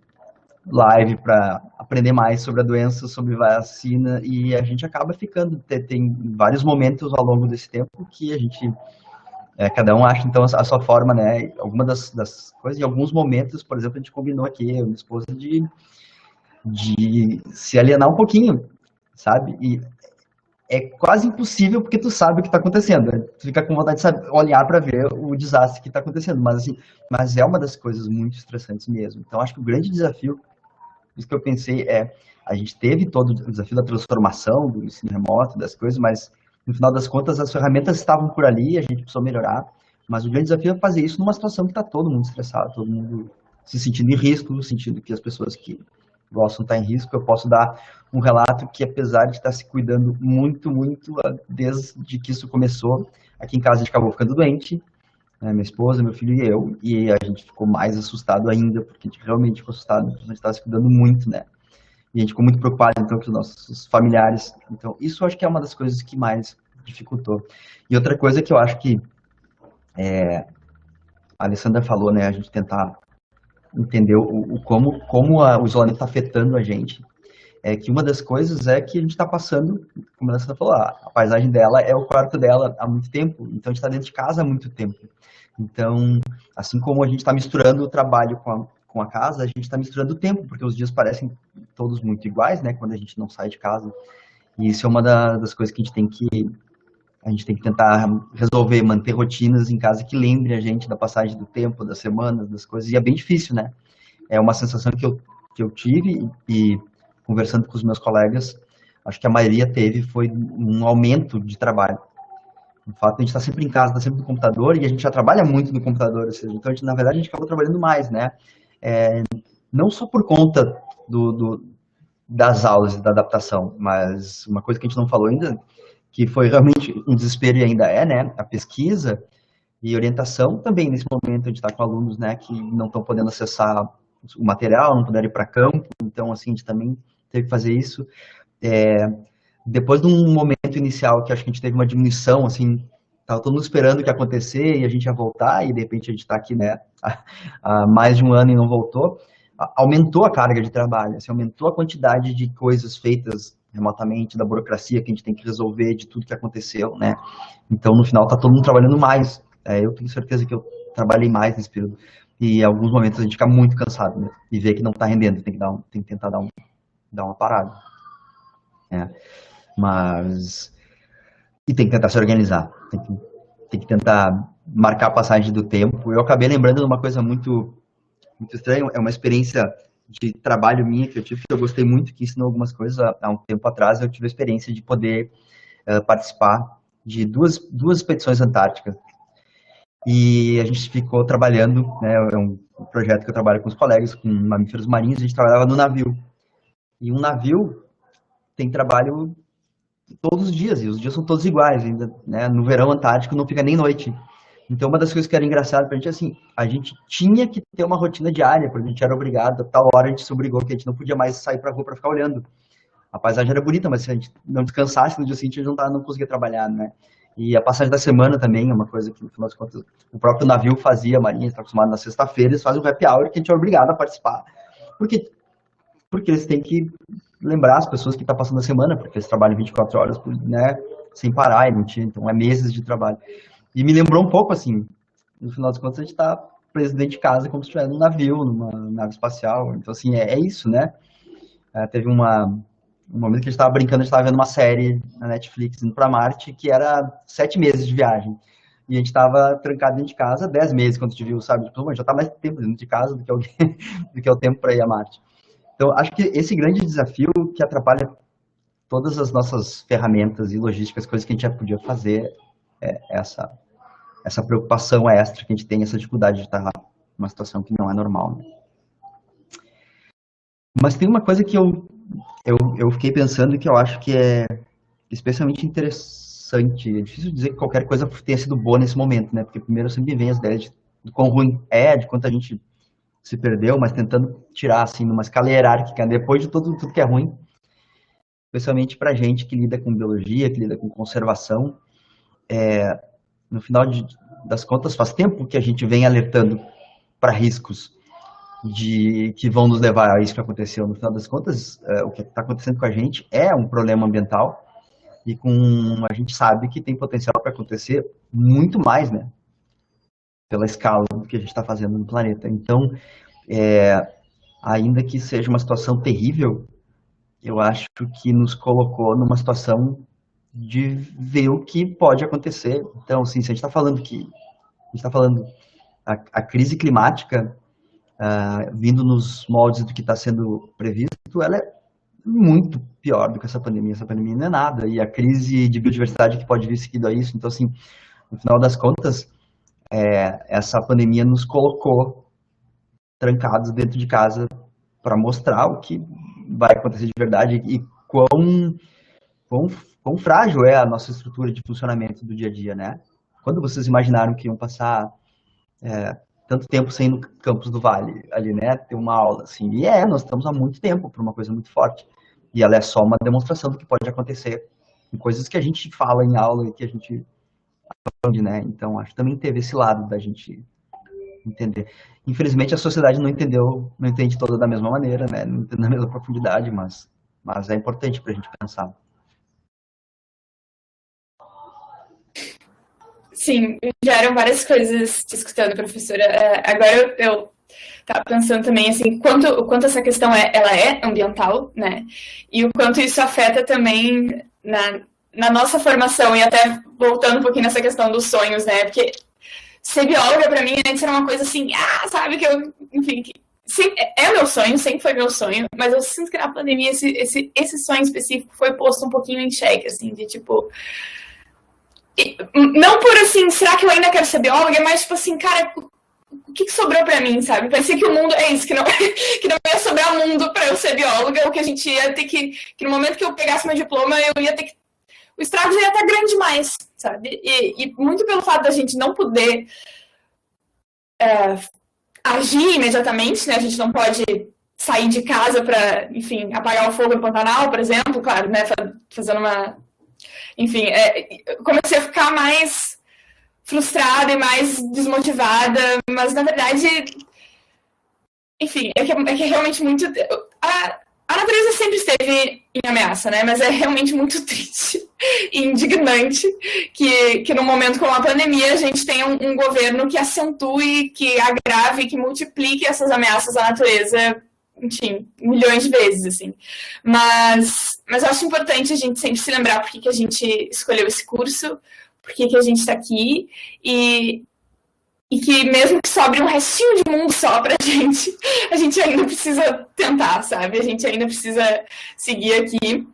live para aprender mais sobre a doença, sobre vacina, e a gente acaba ficando, tem vários momentos ao longo desse tempo que a gente, cada um acha, então, a sua forma, né, alguma das coisas, em alguns momentos, por exemplo, a gente combinou aqui, eu e minha esposa, de se alienar um pouquinho, sabe, e é quase impossível porque tu sabe o que está acontecendo, né? Tu fica com vontade de olhar para ver o desastre que está acontecendo, mas assim, é uma das coisas muito estressantes mesmo. Então, acho que o grande desafio, isso que eu pensei a gente teve todo o desafio da transformação, do ensino remoto, das coisas, mas no final das contas as ferramentas estavam por ali, a gente precisou melhorar, mas o grande desafio é fazer isso numa situação que está todo mundo estressado, todo mundo se sentindo em risco, sentindo que as pessoas que gostam de estar em risco. Eu posso dar um relato que, apesar de estar se cuidando muito, muito, desde que isso começou, aqui em casa a gente acabou ficando doente, né, minha esposa, meu filho e eu, e a gente ficou mais assustado ainda, porque a gente realmente ficou assustado, a gente estava se cuidando muito, né, e a gente ficou muito preocupado, então, com os nossos familiares. Então, isso eu acho que é uma das coisas que mais dificultou. E outra coisa que eu acho que a Alessandra falou, né, a gente tentar entender como o isolamento está afetando a gente, que uma das coisas é que a gente está passando, como a Alessandra falou, a paisagem dela é o quarto dela há muito tempo, então a gente está dentro de casa há muito tempo. Então, assim como a gente está misturando o trabalho com a casa, a gente está misturando o tempo, porque os dias parecem todos muito iguais, né, quando a gente não sai de casa. E isso é uma das coisas que a gente tem que tentar resolver, manter rotinas em casa que lembrem a gente da passagem do tempo, das semanas, das coisas, e é bem difícil, né? É uma sensação que eu tive, e conversando com os meus colegas, acho que a maioria foi um aumento de trabalho. O fato de a gente estar sempre em casa, estar sempre no computador, e a gente já trabalha muito no computador, ou seja, então, na verdade, a gente acabou trabalhando mais, né? Não só por conta das aulas e da adaptação, mas uma coisa que a gente não falou ainda, que foi realmente um desespero e ainda né, a pesquisa e orientação também nesse momento. A gente está com alunos, né, que não estão podendo acessar o material, não puderam ir para campo, então, assim, a gente também teve que fazer isso. Depois de um momento inicial que acho que a gente teve uma diminuição, assim, estava todo mundo esperando o que ia acontecer e a gente ia voltar, e de repente a gente está aqui, né, há mais de um ano e não voltou, aumentou a carga de trabalho, assim, aumentou a quantidade de coisas feitas remotamente, da burocracia que a gente tem que resolver, de tudo que aconteceu, né? Então, no final, tá todo mundo trabalhando mais. Eu tenho certeza que eu trabalhei mais nesse período. E em alguns momentos a gente fica muito cansado, né? E vê que não tá rendendo, tem que tentar dar uma parada. Mas... E tem que tentar se organizar. Tem que tentar marcar a passagem do tempo. Eu acabei lembrando de uma coisa muito muito estranho. É uma experiência de trabalho minha que eu tive, que eu gostei muito, que ensinou algumas coisas. Há um tempo atrás eu tive a experiência de poder participar de duas expedições antárticas. E a gente ficou trabalhando, né, é um projeto que eu trabalho com os colegas, com mamíferos marinhos, a gente trabalhava no navio. E um navio tem trabalho todos os dias, e os dias são todos iguais, ainda, né, no verão antártico não fica nem noite. Então, uma das coisas que era engraçada pra gente é assim, a gente tinha que ter uma rotina diária, porque a gente era obrigado, a tal hora a gente se obrigou, que a gente não podia mais sair pra rua pra ficar olhando. A paisagem era bonita, mas se a gente não descansasse no dia seguinte, a gente não conseguia trabalhar, né? E a passagem da semana também é uma coisa que, no final das contas, o próprio navio fazia, a marinha está acostumada na sexta-feira, eles fazem um happy hour que a gente é obrigado a participar. Porque eles têm que lembrar as pessoas que estão passando a semana, porque eles trabalham 24 horas, né, sem parar, e não tinha, então é meses de trabalho. E me lembrou um pouco, assim, no final das contas, a gente está preso dentro de casa como se estivesse num navio, numa nave espacial. Então, assim, é isso, né? Teve um momento que a gente estava brincando, a gente estava vendo uma série na Netflix, indo para Marte, que era 7 meses de viagem. E a gente estava trancado dentro de casa 10 meses, quando a gente viu, sabe? Tipo, já está mais tempo dentro de casa do que o tempo para ir a Marte. Então, acho que esse grande desafio que atrapalha todas as nossas ferramentas e logísticas, coisas que a gente já podia fazer, é essa preocupação extra que a gente tem, essa dificuldade de estar numa situação que não é normal, né? Mas tem uma coisa que eu fiquei pensando e que eu acho que é especialmente interessante. É difícil dizer que qualquer coisa tenha sido boa nesse momento, né? Porque primeiro sempre vem as ideias do quão ruim é, de quanto a gente se perdeu, mas tentando tirar, assim, numa escala hierárquica, depois de tudo que é ruim, especialmente para gente que lida com biologia, que lida com conservação. No final das contas, faz tempo que a gente vem alertando para riscos que vão nos levar a isso que aconteceu. No final das contas, o que está acontecendo com a gente é um problema ambiental e a gente sabe que tem potencial para acontecer muito mais, né? Pela escala do que a gente está fazendo no planeta. Então, ainda que seja uma situação terrível, eu acho que nos colocou numa situação de ver o que pode acontecer. Então, assim, se a gente está falando a crise climática vindo nos moldes do que está sendo previsto, ela é muito pior do que essa pandemia. Essa pandemia não é nada. E a crise de biodiversidade que pode vir seguido a isso. Então, assim, no final das contas, essa pandemia nos colocou trancados dentro de casa para mostrar o que vai acontecer de verdade e quão frágil é a nossa estrutura de funcionamento do dia a dia, né? Quando vocês imaginaram que iam passar tanto tempo sem ir no campus do Vale, ali, né, ter uma aula, assim, e nós estamos há muito tempo por uma coisa muito forte, e ela é só uma demonstração do que pode acontecer, em coisas que a gente fala em aula e que a gente aprende, né, então acho que também teve esse lado da gente entender. Infelizmente a sociedade não entende toda da mesma maneira, né, não entende na mesma profundidade, mas é importante para a gente pensar. Sim, já eram várias coisas te escutando, professora. Agora eu estava pensando também, assim, o quanto essa questão ela é ambiental, né? E o quanto isso afeta também na nossa formação, e até voltando um pouquinho nessa questão dos sonhos, né? Porque ser bióloga, para mim, antes era uma coisa assim, sabe, que eu, enfim, é meu sonho, sempre foi meu sonho, mas eu sinto que na pandemia esse sonho específico foi posto um pouquinho em xeque, assim, de tipo... Não por assim, será que eu ainda quero ser bióloga? É mais tipo assim, cara, o que sobrou pra mim, sabe? Parecia que o mundo é isso, que não ia sobrar mundo pra eu ser bióloga, o que a gente ia ter que no momento que eu pegasse meu diploma, eu ia ter que... O estrago já ia estar grande demais, sabe? E muito pelo fato da gente não poder agir imediatamente, né? A gente não pode sair de casa pra, enfim, apagar o fogo no Pantanal, por exemplo, claro, né? Fazendo uma... Enfim, comecei a ficar mais frustrada e mais desmotivada, mas na verdade, enfim, é que é realmente muito... A natureza sempre esteve em ameaça, né? Mas é realmente muito triste e indignante que num momento como a pandemia a gente tenha um governo que acentue, que agrave, que multiplique essas ameaças à natureza, enfim, milhões de vezes, assim. Mas eu acho importante a gente sempre se lembrar por que a gente escolheu esse curso, por que a gente está aqui, e e que mesmo que sobre um restinho de mundo só pra gente, a gente ainda precisa tentar, sabe? A gente ainda precisa seguir aqui.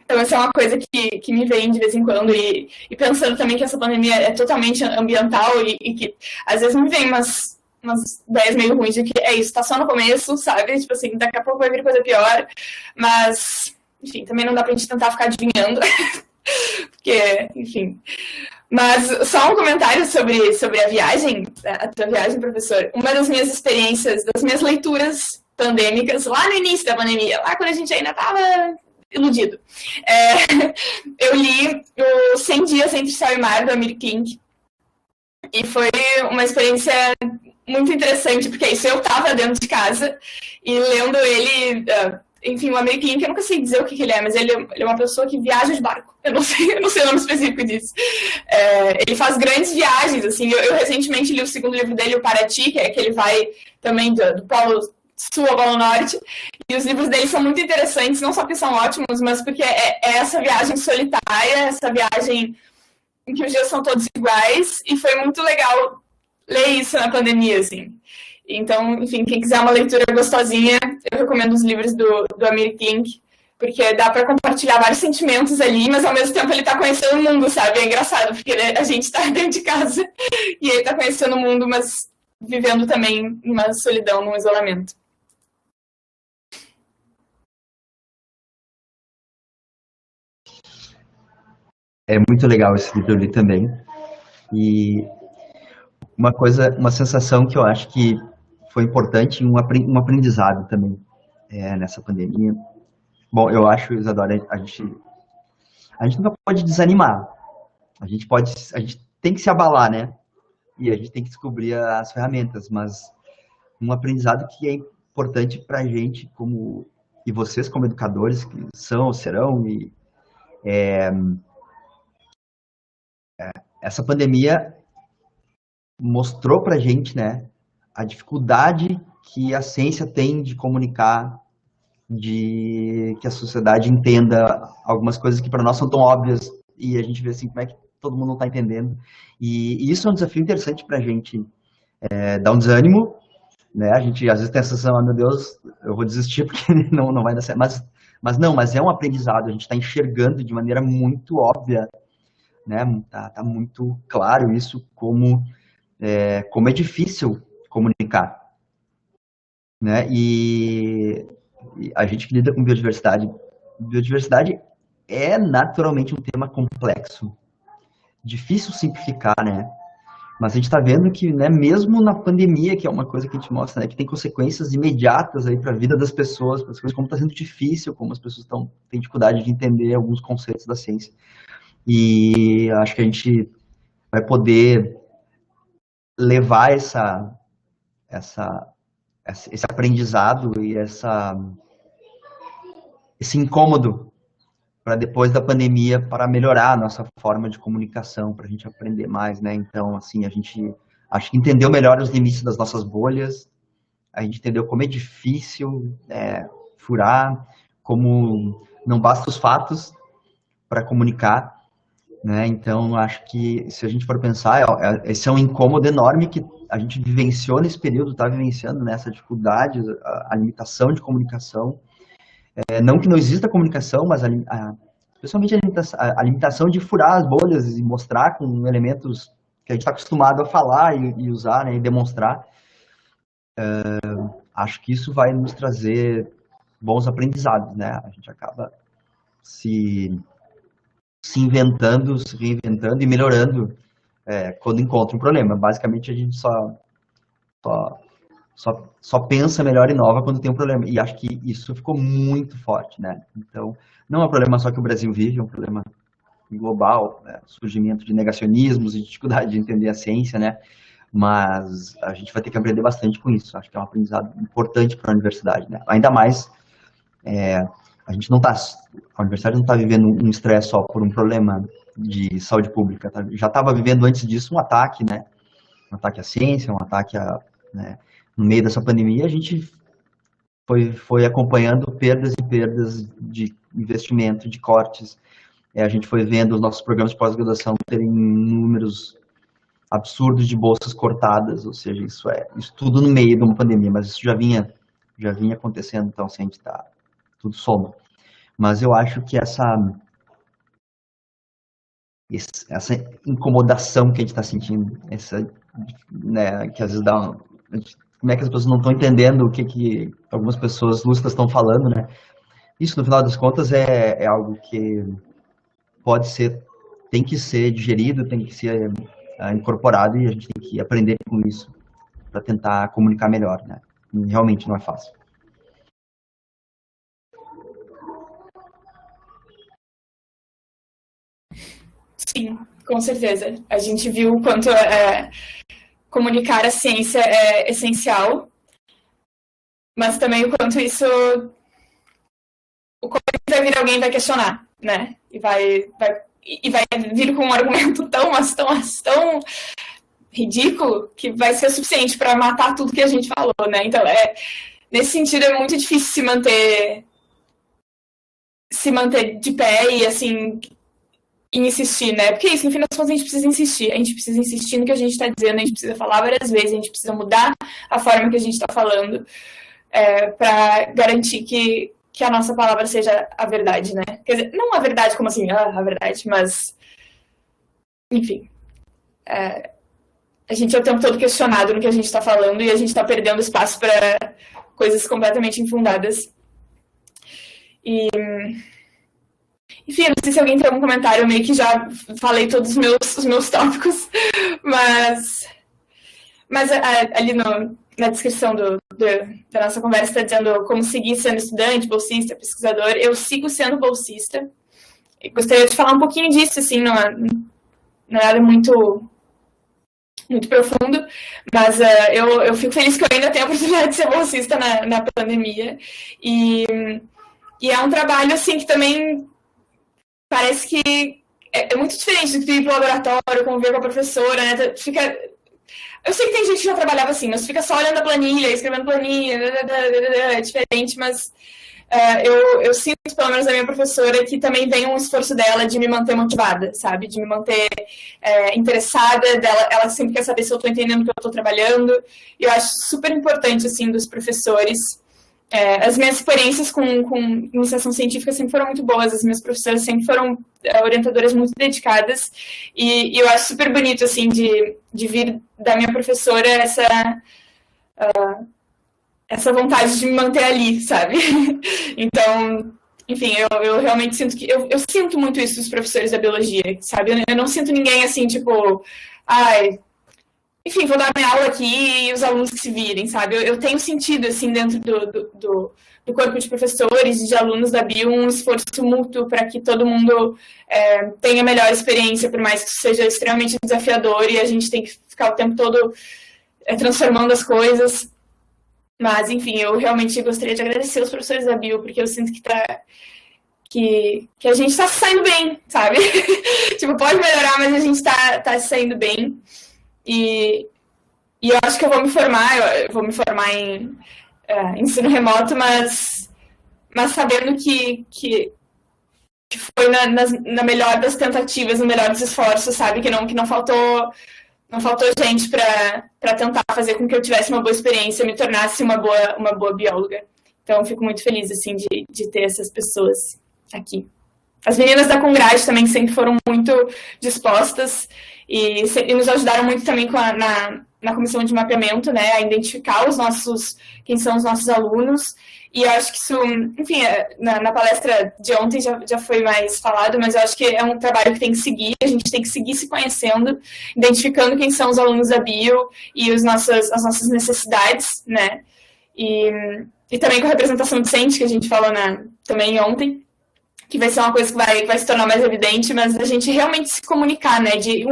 Então, essa é uma coisa que me vem de vez em quando, e pensando também que essa pandemia é totalmente ambiental e que às vezes me vem umas ideias meio ruins de que é isso, tá só no começo, sabe? Tipo assim, daqui a pouco vai vir coisa pior, mas, enfim, também não dá pra gente tentar ficar adivinhando, porque, enfim. Mas só um comentário sobre a viagem, a tua viagem, professor. Uma das minhas experiências, das minhas leituras pandêmicas, lá no início da pandemia, lá quando a gente ainda tava iludido. Eu li o 100 Dias Entre Céu e Mar, do Amir Klink, e foi uma experiência muito interessante, porque isso, eu estava dentro de casa e lendo ele, enfim, o Amir Klink, eu nunca sei dizer o que ele é, mas ele é uma pessoa que viaja de barco, eu não sei o nome específico disso. Ele faz grandes viagens, assim, eu recentemente li o segundo livro dele, o Paraty, que é que ele vai também do Polo Sul ao Polo Norte, e os livros dele são muito interessantes, não só porque são ótimos, mas porque é essa viagem solitária, essa viagem em que os dias são todos iguais, e foi muito legal ler isso na pandemia, assim. Então, enfim, quem quiser uma leitura gostosinha, eu recomendo os livros do Amir Klink, porque dá para compartilhar vários sentimentos ali, mas ao mesmo tempo ele tá conhecendo o mundo, sabe? É engraçado, porque a gente tá dentro de casa e ele tá conhecendo o mundo, mas vivendo também uma solidão, num isolamento. É muito legal esse livro ali também. E uma sensação que eu acho que foi importante, um aprendizado também nessa pandemia. Bom, eu acho, Isadora, a gente nunca pode desanimar. A gente tem que se abalar, né? E a gente tem que descobrir as ferramentas, mas um aprendizado que é importante para a gente, e vocês como educadores que são, serão, e essa pandemia mostrou para a gente, né, a dificuldade que a ciência tem de comunicar, de que a sociedade entenda algumas coisas que para nós são tão óbvias, e a gente vê assim como é que todo mundo não está entendendo. E isso é um desafio interessante para a gente, dar um desânimo, né? A gente às vezes tem a sensação, meu Deus, eu vou desistir porque não vai dar certo. Mas é um aprendizado, a gente está enxergando de maneira muito óbvia, né? Tá muito claro isso, como é difícil comunicar, né? E a gente que lida com biodiversidade é naturalmente um tema complexo, difícil simplificar, né? Mas a gente está vendo que, né, mesmo na pandemia, que é uma coisa que a gente mostra, né, que tem consequências imediatas aí para a vida das pessoas, para as coisas, como está sendo difícil, como as pessoas têm dificuldade de entender alguns conceitos da ciência. E acho que a gente vai poder levar esse aprendizado e esse incômodo para depois da pandemia, para melhorar a nossa forma de comunicação, para a gente aprender mais, né? Então, assim, a gente acho que entendeu melhor os limites das nossas bolhas, a gente entendeu como é difícil furar, como não basta os fatos para comunicar, né? Então, acho que se a gente for pensar, esse é um incômodo enorme que a gente vivenciou nesse período, está vivenciando, né, essa dificuldade, a limitação de comunicação. Não que não exista comunicação, mas especialmente a limitação de furar as bolhas e mostrar com elementos que a gente está acostumado a falar e usar, né, e demonstrar. Acho que isso vai nos trazer bons aprendizados, né? A gente acaba se inventando, se reinventando e melhorando quando encontra um problema. Basicamente, a gente só pensa melhor e inova quando tem um problema. E acho que isso ficou muito forte, né? Então, não é um problema só que o Brasil vive, é um problema global, né? Surgimento de negacionismos e dificuldade de entender a ciência, né? Mas a gente vai ter que aprender bastante com isso. Acho que é um aprendizado importante para a universidade, né? Ainda mais, a universidade não está vivendo um estresse só por um problema de saúde pública. Já estava vivendo antes disso um ataque, né? Um ataque à ciência, um ataque né? No meio dessa pandemia, a gente foi acompanhando perdas e perdas de investimento, de cortes. A gente foi vendo os nossos programas de pós-graduação terem números absurdos de bolsas cortadas, ou seja, isso tudo no meio de uma pandemia, mas isso já vinha acontecendo, então assim, a gente tá tudo soma. Mas eu acho que essa incomodação que a gente está sentindo, né, que às vezes como é que as pessoas não estão entendendo o que algumas pessoas lúcidas estão falando, né? Isso, no final das contas, é algo que tem que ser digerido, tem que ser incorporado, e a gente tem que aprender com isso para tentar comunicar melhor, né? E realmente não é fácil. Sim, com certeza. A gente viu o quanto comunicar a ciência é essencial, mas também o quanto isso... O quanto vai vir alguém vai questionar, né? E vai vir com um argumento tão ridículo que vai ser o suficiente para matar tudo que a gente falou, né? Então, nesse sentido, é muito difícil se manter de pé e, assim, insistir, né? Porque isso, no final das contas, a gente precisa insistir. A gente precisa insistir no que a gente está dizendo, a gente precisa falar várias vezes, a gente precisa mudar a forma que a gente está falando para garantir que a nossa palavra seja a verdade, né? Quer dizer, não a verdade como assim, a verdade, mas... Enfim. A gente é o tempo todo questionado no que a gente está falando e a gente está perdendo espaço para coisas completamente infundadas. E... Enfim, eu não sei se alguém tem algum comentário, eu meio que já falei todos os meus tópicos, mas ali na descrição da nossa conversa está dizendo como seguir sendo estudante, bolsista, pesquisador. Eu sigo sendo bolsista. Eu gostaria de falar um pouquinho disso, assim, não é nada muito profundo, mas eu fico feliz que eu ainda tenho a oportunidade de ser bolsista na pandemia. E é um trabalho, assim, que também parece que é muito diferente do que ir para o laboratório, conviver com a professora, né? Eu sei que tem gente que já trabalhava assim, mas fica só olhando a planilha, escrevendo planilha, é diferente, mas eu sinto, pelo menos da minha professora, que também vem um esforço dela de me manter motivada, sabe? De me manter interessada, ela sempre quer saber se eu estou entendendo o que eu estou trabalhando, e eu acho super importante, assim, dos professores. As minhas experiências com iniciação científica sempre foram muito boas, as minhas professoras sempre foram orientadoras muito dedicadas, e eu acho super bonito, assim, de vir da minha professora essa vontade de me manter ali, sabe? Então, enfim, eu realmente sinto que... Eu sinto muito isso dos professores da biologia, sabe? Eu não sinto ninguém, assim, tipo... Enfim, vou dar minha aula aqui e os alunos que se virem, sabe? Eu tenho sentido, assim, dentro do corpo de professores e de alunos da bio, um esforço mútuo para que todo mundo tenha a melhor experiência, por mais que isso seja extremamente desafiador e a gente tem que ficar o tempo todo transformando as coisas. Mas, enfim, eu realmente gostaria de agradecer os professores da bio, porque eu sinto que a gente está saindo bem, sabe? Tipo, pode melhorar, mas a gente está saindo bem. E eu acho que eu vou me formar em ensino remoto, mas sabendo que foi na melhor das tentativas, no melhor dos esforços, sabe? Que não faltou gente para tentar fazer com que eu tivesse uma boa experiência, me tornasse uma boa bióloga. Então, eu fico muito feliz, assim, de ter essas pessoas aqui. As meninas da Congrade também sempre foram muito dispostas e nos ajudaram muito também na comissão de mapeamento, né, a identificar quem são os nossos alunos. E eu acho que isso, enfim, na palestra de ontem já foi mais falado, mas eu acho que é um trabalho que tem que seguir, a gente tem que seguir se conhecendo, identificando quem são os alunos da bio e as nossas necessidades, né, e também com a representação docente, que a gente falou também ontem, que vai ser uma coisa que vai se tornar mais evidente, mas a gente realmente se comunicar, né, de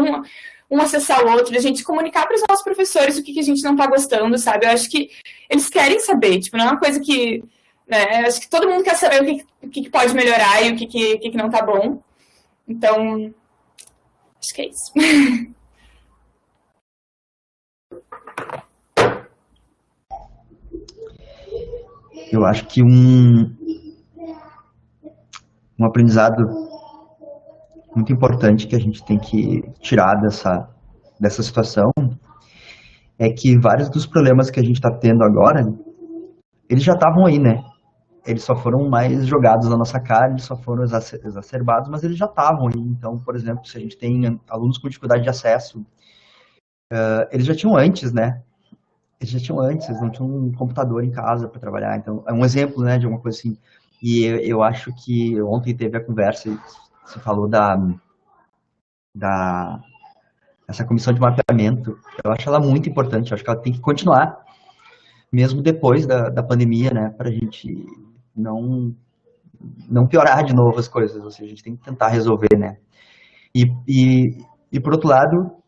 um acessar o outro, a gente comunicar para os nossos professores o que a gente não está gostando, sabe? Eu acho que eles querem saber, tipo, não é uma coisa que, né, eu acho que todo mundo quer saber o que pode melhorar e o que não está bom. Então, acho que é isso. Eu acho que um aprendizado muito importante que a gente tem que tirar dessa situação é que vários dos problemas que a gente está tendo agora, eles já estavam aí, né? Eles só foram mais jogados na nossa cara, eles só foram exacerbados, mas eles já estavam aí. Então, por exemplo, se a gente tem alunos com dificuldade de acesso, eles já tinham antes, né? Eles não tinham um computador em casa para trabalhar. Então, é um exemplo, né, de uma coisa assim. E eu acho que ontem teve a conversa, você falou essa comissão de mapeamento. Eu acho ela muito importante, eu acho que ela tem que continuar, mesmo depois da pandemia, né, para a gente não piorar de novo as coisas, ou seja, a gente tem que tentar resolver, né. E por outro lado,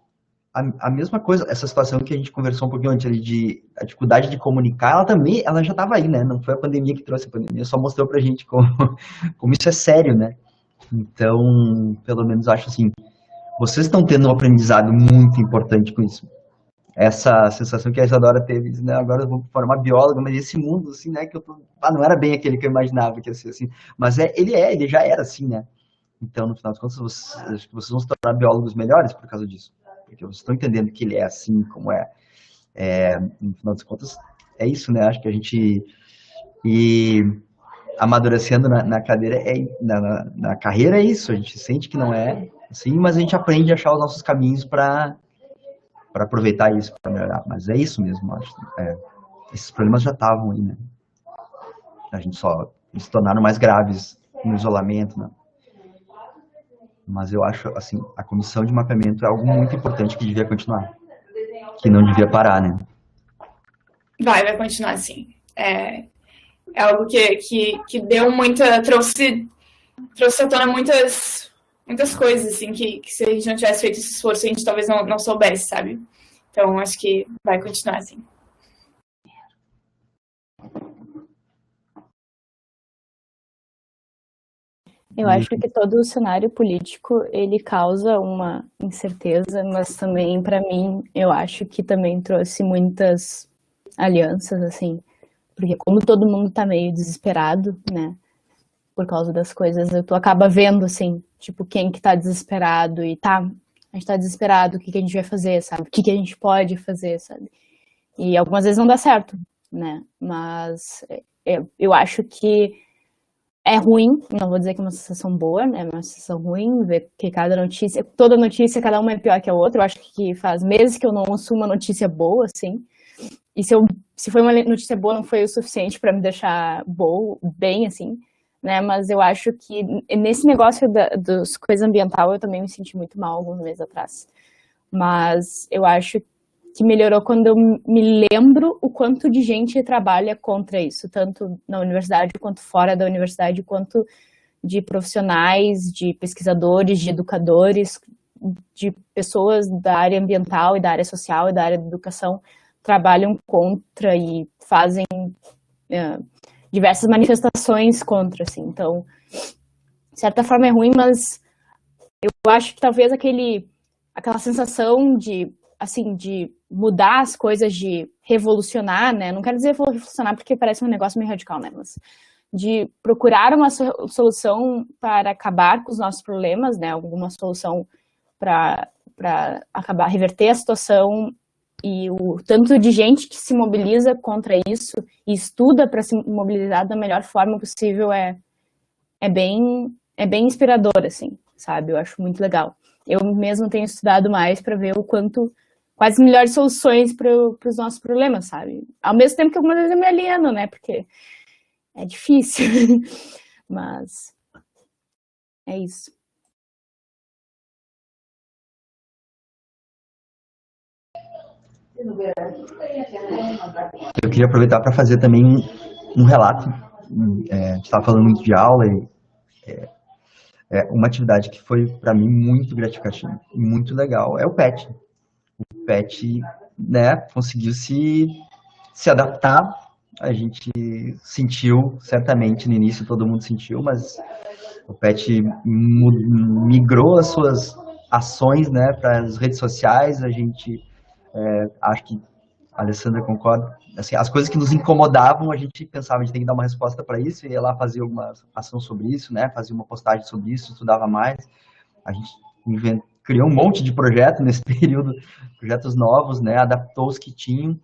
a mesma coisa, essa situação que a gente conversou um pouquinho antes ali, a dificuldade de comunicar, ela já estava aí, né? Não foi a pandemia que trouxe a pandemia, só mostrou pra gente como isso é sério, né? Então, pelo menos acho assim, vocês estão tendo um aprendizado muito importante com isso. Essa sensação que a Isadora teve, né? Agora eu vou formar bióloga, mas esse mundo, assim, né? Que não era bem aquele que eu imaginava que ia ser assim. Mas ele já era assim, né? Então, no final das contas, acho que vocês vão se tornar biólogos melhores por causa disso. Porque vocês estão entendendo que ele é assim, como é. No final das contas, é isso, né? Acho que a gente ir amadurecendo na cadeira, na carreira é isso. A gente sente que não é assim, mas a gente aprende a achar os nossos caminhos para aproveitar isso, para melhorar. Mas é isso mesmo, acho. Esses problemas já estavam aí, né? Eles se tornaram mais graves no isolamento, né? Mas eu acho, assim, a comissão de mapeamento é algo muito importante que devia continuar, que não devia parar, né? Vai continuar, sim. É algo que deu trouxe à tona muitas coisas, assim, que se a gente não tivesse feito esse esforço, a gente talvez não soubesse, sabe? Então, acho que vai continuar, assim. Eu acho que todo o cenário político, ele causa uma incerteza, mas também, para mim, eu acho que também trouxe muitas alianças, assim, porque como todo mundo tá meio desesperado, né, por causa das coisas, tu acaba vendo, assim, tipo, quem que tá desesperado e a gente tá desesperado, o que a gente vai fazer, sabe? O que a gente pode fazer, sabe? E algumas vezes não dá certo, né, mas eu acho que é ruim, não vou dizer que é uma sensação boa, né? É uma sensação ruim ver que toda notícia, cada uma é pior que a outra. Eu acho que faz meses que eu não ouço uma notícia boa, assim. E se foi uma notícia boa, não foi o suficiente para me deixar bem, assim, né? Mas eu acho que nesse negócio das coisas ambiental eu também me senti muito mal alguns meses atrás. Mas eu acho que melhorou quando eu me lembro o quanto de gente trabalha contra isso, tanto na universidade quanto fora da universidade, quanto de profissionais, de pesquisadores, de educadores, de pessoas da área ambiental e da área social e da área da educação trabalham contra e fazem diversas manifestações contra, assim. Então, de certa forma é ruim, mas eu acho que talvez aquela sensação de mudar as coisas, de revolucionar, né? Não quero dizer revolucionar porque parece um negócio meio radical, né? Mas de procurar uma solução para acabar com os nossos problemas, né? Alguma solução para reverter a situação, e o tanto de gente que se mobiliza contra isso e estuda para se mobilizar da melhor forma possível é bem inspirador, assim, sabe? Eu acho muito legal. Eu mesmo tenho estudado mais para ver quais as melhores soluções para os nossos problemas, sabe? Ao mesmo tempo que algumas vezes eu me alieno, né? Porque é difícil. Mas é isso. Eu queria aproveitar para fazer também um relato. A gente estava falando muito de aula e uma atividade que foi para mim muito gratificante e muito legal é o PET. O PET, né, conseguiu se adaptar. A gente sentiu, certamente no início todo mundo sentiu, mas o PET migrou as suas ações, né, para as redes sociais. A gente acho que a Alessandra concorda, assim, as coisas que nos incomodavam, a gente pensava, a gente tem que dar uma resposta para isso, e ia lá fazer alguma ação sobre isso, né, fazia uma postagem sobre isso, estudava mais, a gente criou um monte de projeto nesse período, projetos novos, né, adaptou os que tinham,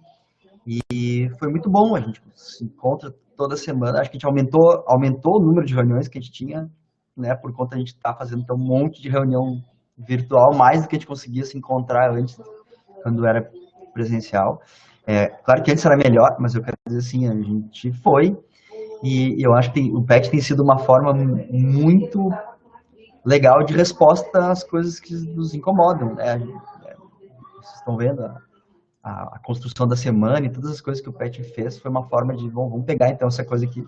e foi muito bom. A gente se encontra toda semana, acho que a gente aumentou o número de reuniões que a gente tinha, né, por conta de a gente estar fazendo então, um monte de reunião virtual, mais do que a gente conseguia se encontrar antes, quando era presencial. Claro que antes era melhor, mas eu quero dizer assim, a gente foi, e eu acho que o PET tem sido uma forma muito legal de resposta às coisas que nos incomodam, né? Vocês estão vendo a construção da semana e todas as coisas que o PET fez foi uma forma de, bom, vamos pegar então essa coisa que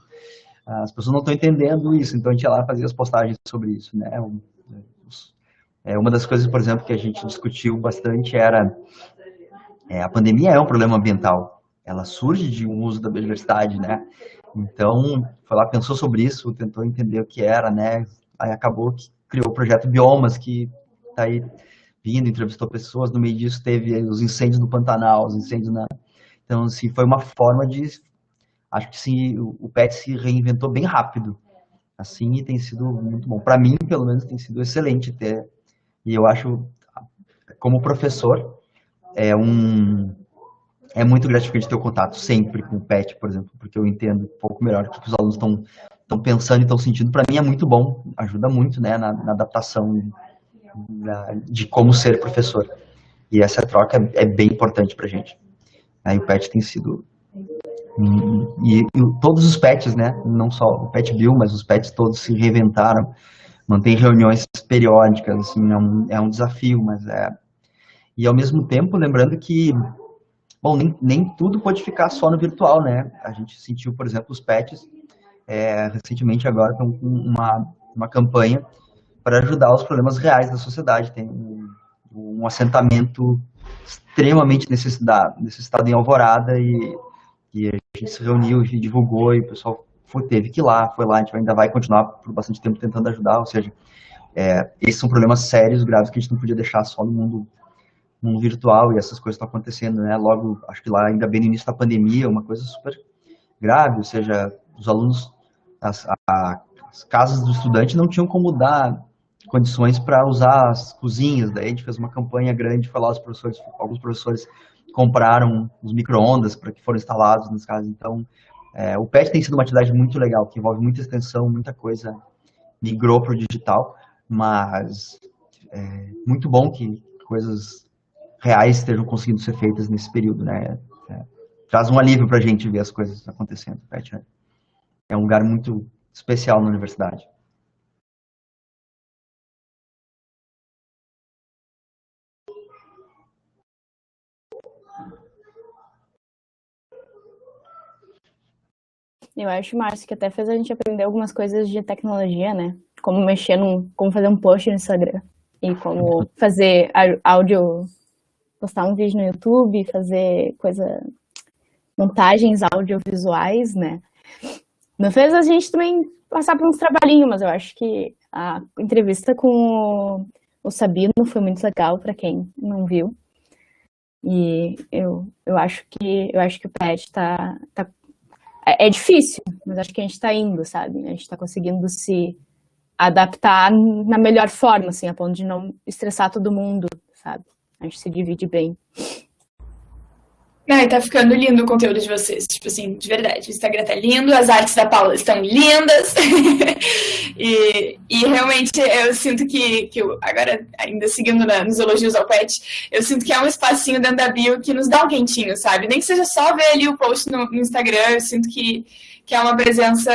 as pessoas não estão entendendo isso, então a gente ia lá fazer as postagens sobre isso, né? Uma das coisas, por exemplo, que a gente discutiu bastante era a pandemia é um problema ambiental, ela surge de um uso da biodiversidade, né? Então, foi lá, pensou sobre isso, tentou entender o que era, né? Aí acabou que criou o projeto Biomas, que está aí vindo, entrevistou pessoas, no meio disso teve os incêndios no Pantanal, os incêndios na... Então, assim, foi uma forma de... Acho que sim, o PET se reinventou bem rápido, assim, e tem sido muito bom. Para mim, pelo menos, tem sido excelente ter... E eu acho, como professor, é muito gratificante ter o contato sempre com o PET, por exemplo, porque eu entendo um pouco melhor o que os alunos estão pensando e estão sentindo. Para mim é muito bom, ajuda muito, né, na adaptação de como ser professor. E essa troca é bem importante para a gente. Aí o PET tem sido... E todos os PETs, né, não só o PET Bio, mas os PETs todos se reinventaram, mantém reuniões periódicas, assim, é um desafio, mas E ao mesmo tempo, lembrando que, bom, nem tudo pode ficar só no virtual, né? A gente sentiu, por exemplo, os PETs, recentemente agora, estão com uma campanha para ajudar os problemas reais da sociedade. Tem um assentamento extremamente necessitado em Alvorada, e a gente se reuniu e divulgou, e o pessoal teve que ir lá, foi lá, a gente ainda vai continuar por bastante tempo tentando ajudar, ou seja, esses são problemas sérios, graves, que a gente não podia deixar só no mundo virtual, e essas coisas estão acontecendo, né? Logo, acho que lá, ainda bem no início da pandemia, uma coisa super grave, ou seja, os alunos, as casas do estudante não tinham como dar condições para usar as cozinhas, daí a gente fez uma campanha grande, foi lá alguns professores compraram os micro-ondas para que foram instalados nas casas. Então, o PET tem sido uma atividade muito legal, que envolve muita extensão, muita coisa migrou para o digital, mas é muito bom que coisas reais estejam conseguindo ser feitas nesse período, né? Traz um alívio para a gente ver as coisas acontecendo. O PET é um lugar muito especial na universidade. Eu acho, Márcio, que até fez a gente aprender algumas coisas de tecnologia, né? Como como fazer um post no Instagram e como fazer áudio, postar um vídeo no YouTube, fazer montagens audiovisuais, né? Não fez a gente também passar por uns trabalhinhos, mas eu acho que a entrevista com o Sabino foi muito legal para quem não viu. E eu acho que o PET tá é difícil, mas acho que a gente está indo, sabe? A gente está conseguindo se adaptar na melhor forma, assim, a ponto de não estressar todo mundo, sabe? A gente se divide bem. Tá ficando lindo o conteúdo de vocês, tipo assim, de verdade. O Instagram tá lindo, as artes da Paula estão lindas. e realmente eu sinto que agora, ainda seguindo nos elogios ao PET, eu sinto que é um espacinho dentro da bio que nos dá um quentinho, sabe? Nem que seja só ver ali o post no Instagram, eu sinto que é uma presença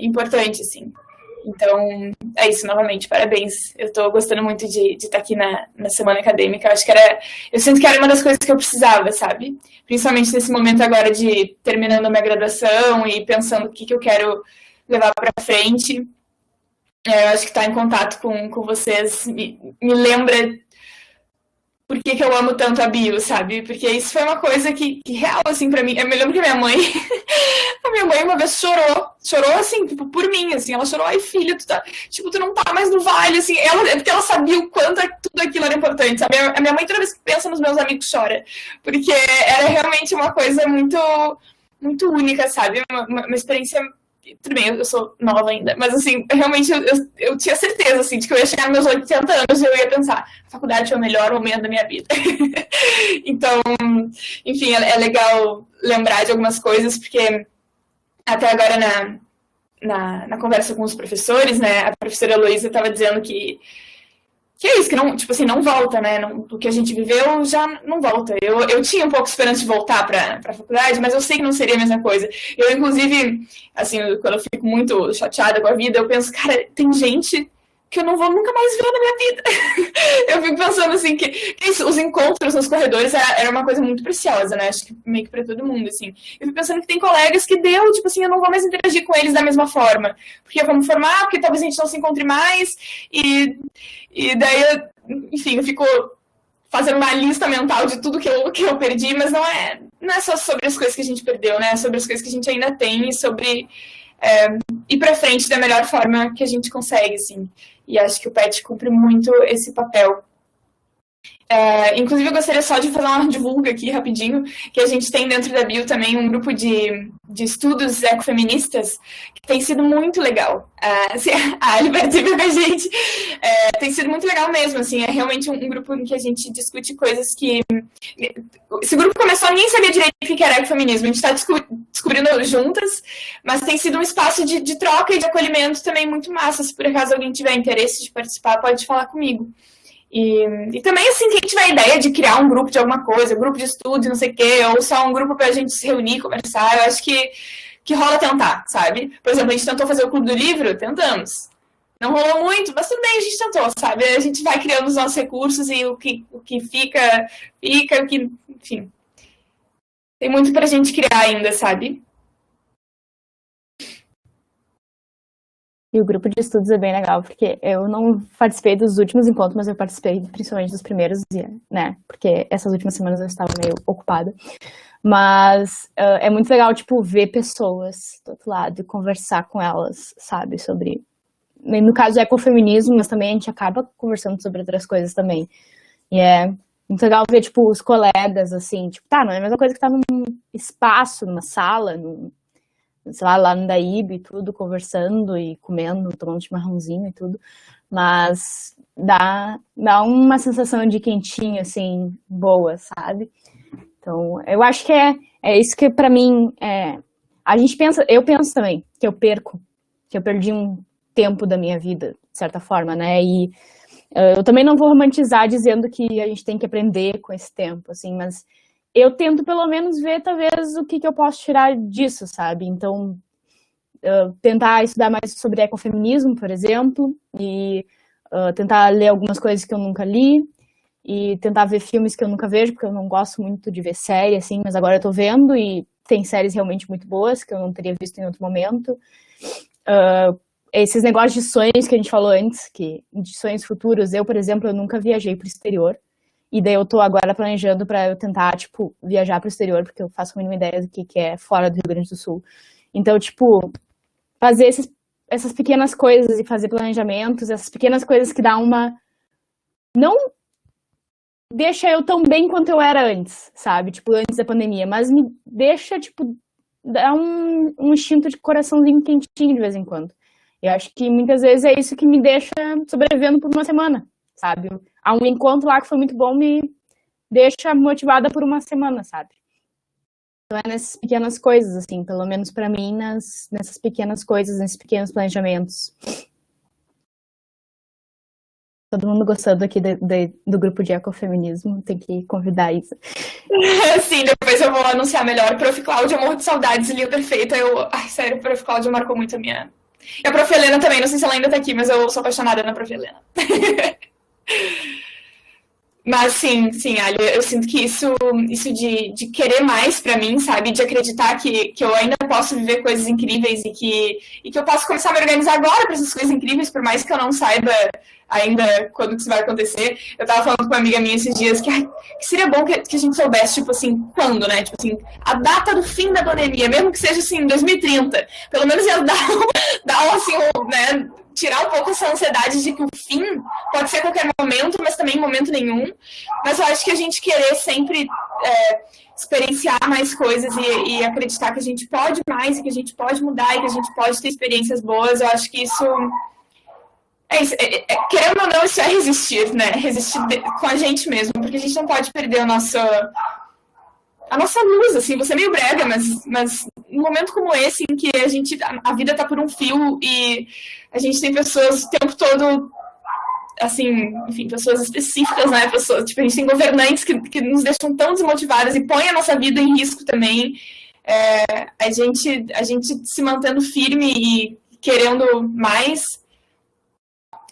importante, assim. Então, é isso, novamente, parabéns. Eu tô gostando muito de estar aqui na semana acadêmica. Eu sinto que era uma das coisas que eu precisava, sabe? Principalmente nesse momento agora de terminando a minha graduação e pensando o que eu quero levar para frente. Eu acho que estar em contato com vocês me lembra por que eu amo tanto a bio, sabe? Porque isso foi uma coisa que real, assim, pra mim. Eu me lembro que a minha mãe uma vez chorou assim, tipo, por mim, assim, ela chorou, ai filha, tu não tá mais no vale, assim, porque ela sabia o quanto tudo aquilo era importante, sabe? A minha mãe toda vez que pensa nos meus amigos chora, porque era realmente uma coisa muito, muito única, sabe? Uma experiência tudo bem, eu sou nova ainda, mas assim, realmente eu tinha certeza, assim, de que eu ia chegar nos meus 80 anos e eu ia pensar, a faculdade foi o melhor momento da minha vida. Então, enfim, é legal lembrar de algumas coisas, porque até agora na conversa com os professores, né, a professora Heloísa estava dizendo que é isso, que não, tipo assim, não volta, né? O que a gente viveu já não volta. Eu tinha um pouco de esperança de voltar para a faculdade, mas eu sei que não seria a mesma coisa. Eu, inclusive, assim, quando eu fico muito chateada com a vida, eu penso, cara, tem gente que eu não vou nunca mais ver na minha vida. Eu fico pensando, assim, que isso, os encontros nos corredores era uma coisa muito preciosa, né? Acho que meio que para todo mundo, assim. Eu fico pensando que tem colegas que tipo assim, eu não vou mais interagir com eles da mesma forma. Porque eu vou me formar, porque talvez a gente não se encontre mais, e daí, enfim, eu fico fazendo uma lista mental de tudo que eu perdi, mas não é só sobre as coisas que a gente perdeu, né? É sobre as coisas que a gente ainda tem e sobre ir para frente da melhor forma que a gente consegue, assim. E acho que o PET cumpre muito esse papel. Inclusive, eu gostaria só de fazer uma divulga aqui rapidinho, que a gente tem dentro da Bio também um grupo de estudos ecofeministas que tem sido muito legal. A Ali participa com a gente. Tem sido muito legal mesmo, assim, é realmente um grupo em que a gente discute coisas que... Esse grupo começou, ninguém sabia direito o que era ecofeminismo, a gente está descobrindo juntas, mas tem sido um espaço de troca e de acolhimento também muito massa. Se por acaso alguém tiver interesse de participar, pode falar comigo. E também, assim, quem tiver ideia de criar um grupo de alguma coisa, grupo de estudo, não sei o quê, ou só um grupo pra gente se reunir, conversar, eu acho que rola tentar, sabe? Por exemplo, a gente tentou fazer o Clube do Livro, tentamos. Não rolou muito, mas tudo bem, a gente tentou, sabe? A gente vai criando os nossos recursos e o que fica, o que, enfim. Tem muito pra gente criar ainda, sabe? E o grupo de estudos é bem legal, porque eu não participei dos últimos encontros, mas eu participei principalmente dos primeiros, né? Porque essas últimas semanas eu estava meio ocupada. Mas é muito legal, tipo, ver pessoas do outro lado e conversar com elas, sabe? Sobre... No caso, ecofeminismo, mas também a gente acaba conversando sobre outras coisas também. E é muito legal ver, tipo, os colegas, assim, tipo, tá, não é a mesma coisa que tá num espaço, numa sala, sei lá no Daíbe e tudo, conversando e comendo, tomando chimarrãozinho e tudo, mas dá uma sensação de quentinho, assim, boa, sabe? Então, eu acho que é isso que pra mim, a gente pensa, eu penso também, que eu perdi um tempo da minha vida, de certa forma, né, e eu também não vou romantizar dizendo que a gente tem que aprender com esse tempo, assim, mas eu tento pelo menos ver, talvez, o que eu posso tirar disso, sabe? Então, tentar estudar mais sobre ecofeminismo, por exemplo, e tentar ler algumas coisas que eu nunca li, e tentar ver filmes que eu nunca vejo, porque eu não gosto muito de ver série, assim, mas agora eu tô vendo, e tem séries realmente muito boas, que eu não teria visto em outro momento. Esses negócios de sonhos que a gente falou antes, de sonhos futuros, eu, por exemplo, eu nunca viajei pro exterior, e daí eu tô agora planejando para eu tentar, tipo, viajar pro exterior, porque eu faço a mínima ideia do que é fora do Rio Grande do Sul. Então, tipo, fazer essas pequenas coisas e fazer planejamentos, essas pequenas coisas que dá uma... Não deixa eu tão bem quanto eu era antes, sabe? Tipo, antes da pandemia, mas me deixa, tipo, dá um instinto de coraçãozinho quentinho de vez em quando. Eu acho que muitas vezes é isso que me deixa sobrevivendo por uma semana, sabe? Há um encontro lá que foi muito bom, me deixa motivada por uma semana, sabe? Então é nessas pequenas coisas, assim, pelo menos pra mim, nessas pequenas coisas, nesses pequenos planejamentos. Todo mundo gostando aqui do grupo de ecofeminismo, tem que convidar isso. Sim, depois eu vou anunciar melhor. Prof. Cláudia, morro de saudades, linha perfeita. Ai, sério, Prof. Cláudia marcou muito a minha... E a Prof. Helena também, não sei se ela ainda tá aqui, mas eu sou apaixonada na Prof. Helena. Mas sim, Ali, eu sinto que isso de querer mais pra mim, sabe? De acreditar que eu ainda posso viver coisas incríveis e que eu posso começar a me organizar agora pra essas coisas incríveis, por mais que eu não saiba ainda quando isso vai acontecer. Eu tava falando com uma amiga minha esses dias que seria bom que a gente soubesse, tipo assim, quando, né? Tipo assim, a data do fim da pandemia, mesmo que seja assim, 2030. Pelo menos ia dar assim, né? Tirar um pouco essa ansiedade de que o fim pode ser a qualquer momento, mas também em momento nenhum. Mas eu acho que a gente querer sempre experienciar mais coisas e acreditar que a gente pode mais, que a gente pode mudar e que a gente pode ter experiências boas, eu acho que isso... querendo ou não, isso é resistir, né? Resistir com a gente mesmo, porque a gente não pode perder a nossa luz, assim, você é meio brega, mas num momento como esse, em que a vida tá por um fio e a gente tem pessoas o tempo todo, assim, enfim, pessoas específicas, né, pessoas, tipo, a gente tem governantes que nos deixam tão desmotivadas e põem a nossa vida em risco também, a gente se mantendo firme e querendo mais,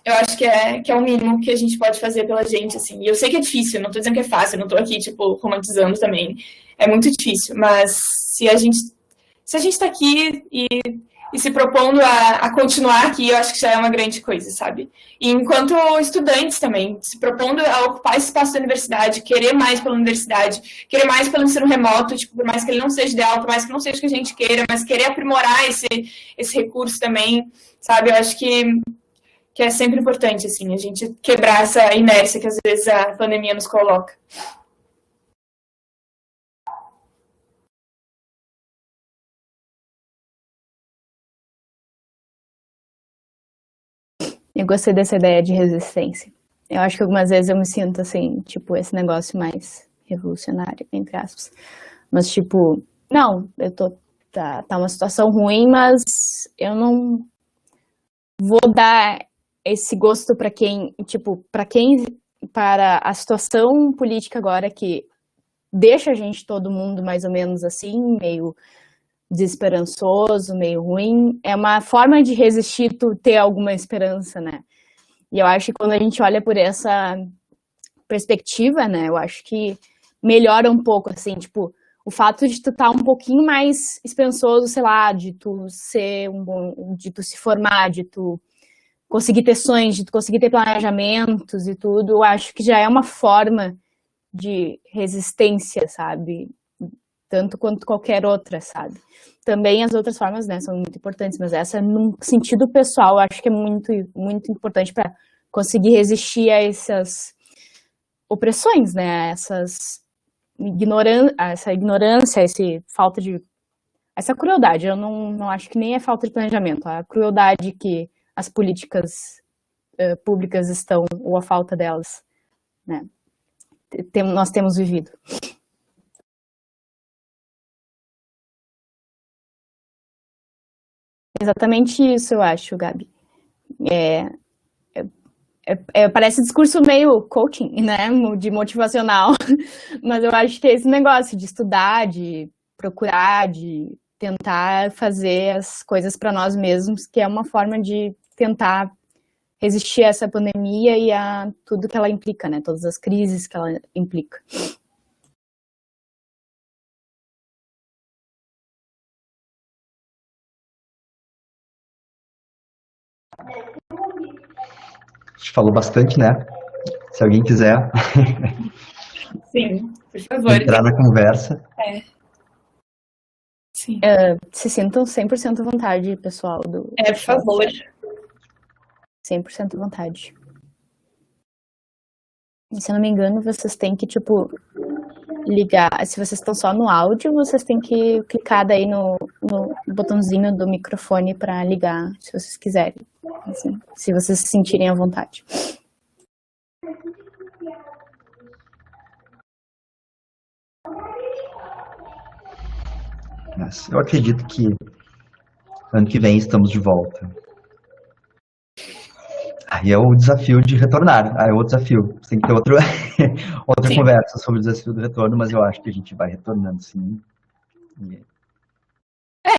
eu acho que é o mínimo que a gente pode fazer pela gente, assim. E eu sei que é difícil, não tô dizendo que é fácil, não tô aqui, tipo, romantizando também. É muito difícil, mas se a gente tá aqui e se propondo a continuar aqui, eu acho que já é uma grande coisa, sabe? E enquanto estudantes também, se propondo a ocupar esse espaço da universidade, querer mais pela universidade, querer mais pelo ensino remoto, tipo, por mais que ele não seja ideal, por mais que não seja o que a gente queira, mas querer aprimorar esse recurso também, sabe? Eu acho que é sempre importante, assim, a gente quebrar essa inércia que às vezes a pandemia nos coloca. Eu gostei dessa ideia de resistência. Eu acho que algumas vezes eu me sinto assim, tipo, esse negócio mais revolucionário, entre aspas. Mas, tipo, não, tá uma situação ruim, mas eu não vou dar esse gosto para a situação política agora que deixa a gente, todo mundo, mais ou menos assim, meio desesperançoso, meio ruim. É uma forma de resistir, tu ter alguma esperança, né? E eu acho que quando a gente olha por essa perspectiva, né, eu acho que melhora um pouco, assim, tipo, o fato de tu estar um pouquinho mais esperançoso, sei lá, de tu ser de tu se formar, de tu conseguir ter sonhos, de tu conseguir ter planejamentos e tudo, eu acho que já é uma forma de resistência, sabe? Tanto quanto qualquer outra, sabe? Também as outras formas, né, são muito importantes, mas essa, num sentido pessoal, eu acho que é muito, muito importante para conseguir resistir a essas opressões, né? Essa ignorância, essa crueldade. Eu não acho que nem é falta de planejamento, a crueldade que as políticas públicas estão, ou a falta delas, né? Nós temos vivido. Exatamente isso, eu acho, Gabi. Parece discurso meio coaching, né, de motivacional, mas eu acho que é esse negócio de estudar, de procurar, de tentar fazer as coisas para nós mesmos, que é uma forma de tentar resistir a essa pandemia e a tudo que ela implica, né, todas as crises que ela implica. A gente falou bastante, né? Se alguém quiser Sim, por favor. entrar na conversa. Sim. Se sintam 100% à vontade, pessoal. Por favor. 100% à vontade. E, se eu não me engano, vocês têm que, tipo, ligar. Se vocês estão só no áudio, vocês têm que clicar daí no botãozinho do microfone para ligar, se vocês quiserem. Assim, se vocês se sentirem à vontade. Mas eu acredito que ano que vem estamos de volta. Aí é o desafio de retornar. Aí é outro desafio. Tem que ter outra sim, conversa sobre o desafio do retorno, mas eu acho que a gente vai retornando, sim.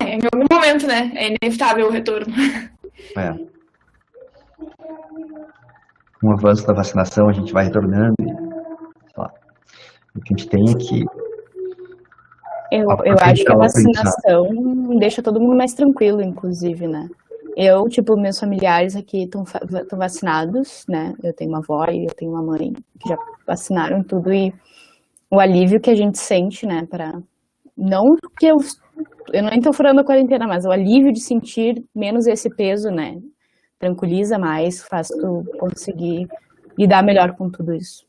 Em algum momento, né? É inevitável o retorno. Com o avanço da vacinação, a gente vai retornando. Sei lá. O que a gente tem é que... Eu acho que a vacinação deixa todo mundo mais tranquilo, inclusive, né? Eu, tipo, meus familiares aqui estão vacinados, né? Eu tenho uma avó e eu tenho uma mãe que já vacinaram tudo e o alívio que a gente sente, né? Não que eu nem tô furando a quarentena, mas o alívio de sentir menos esse peso, né? Tranquiliza mais, faz tu conseguir lidar melhor com tudo isso.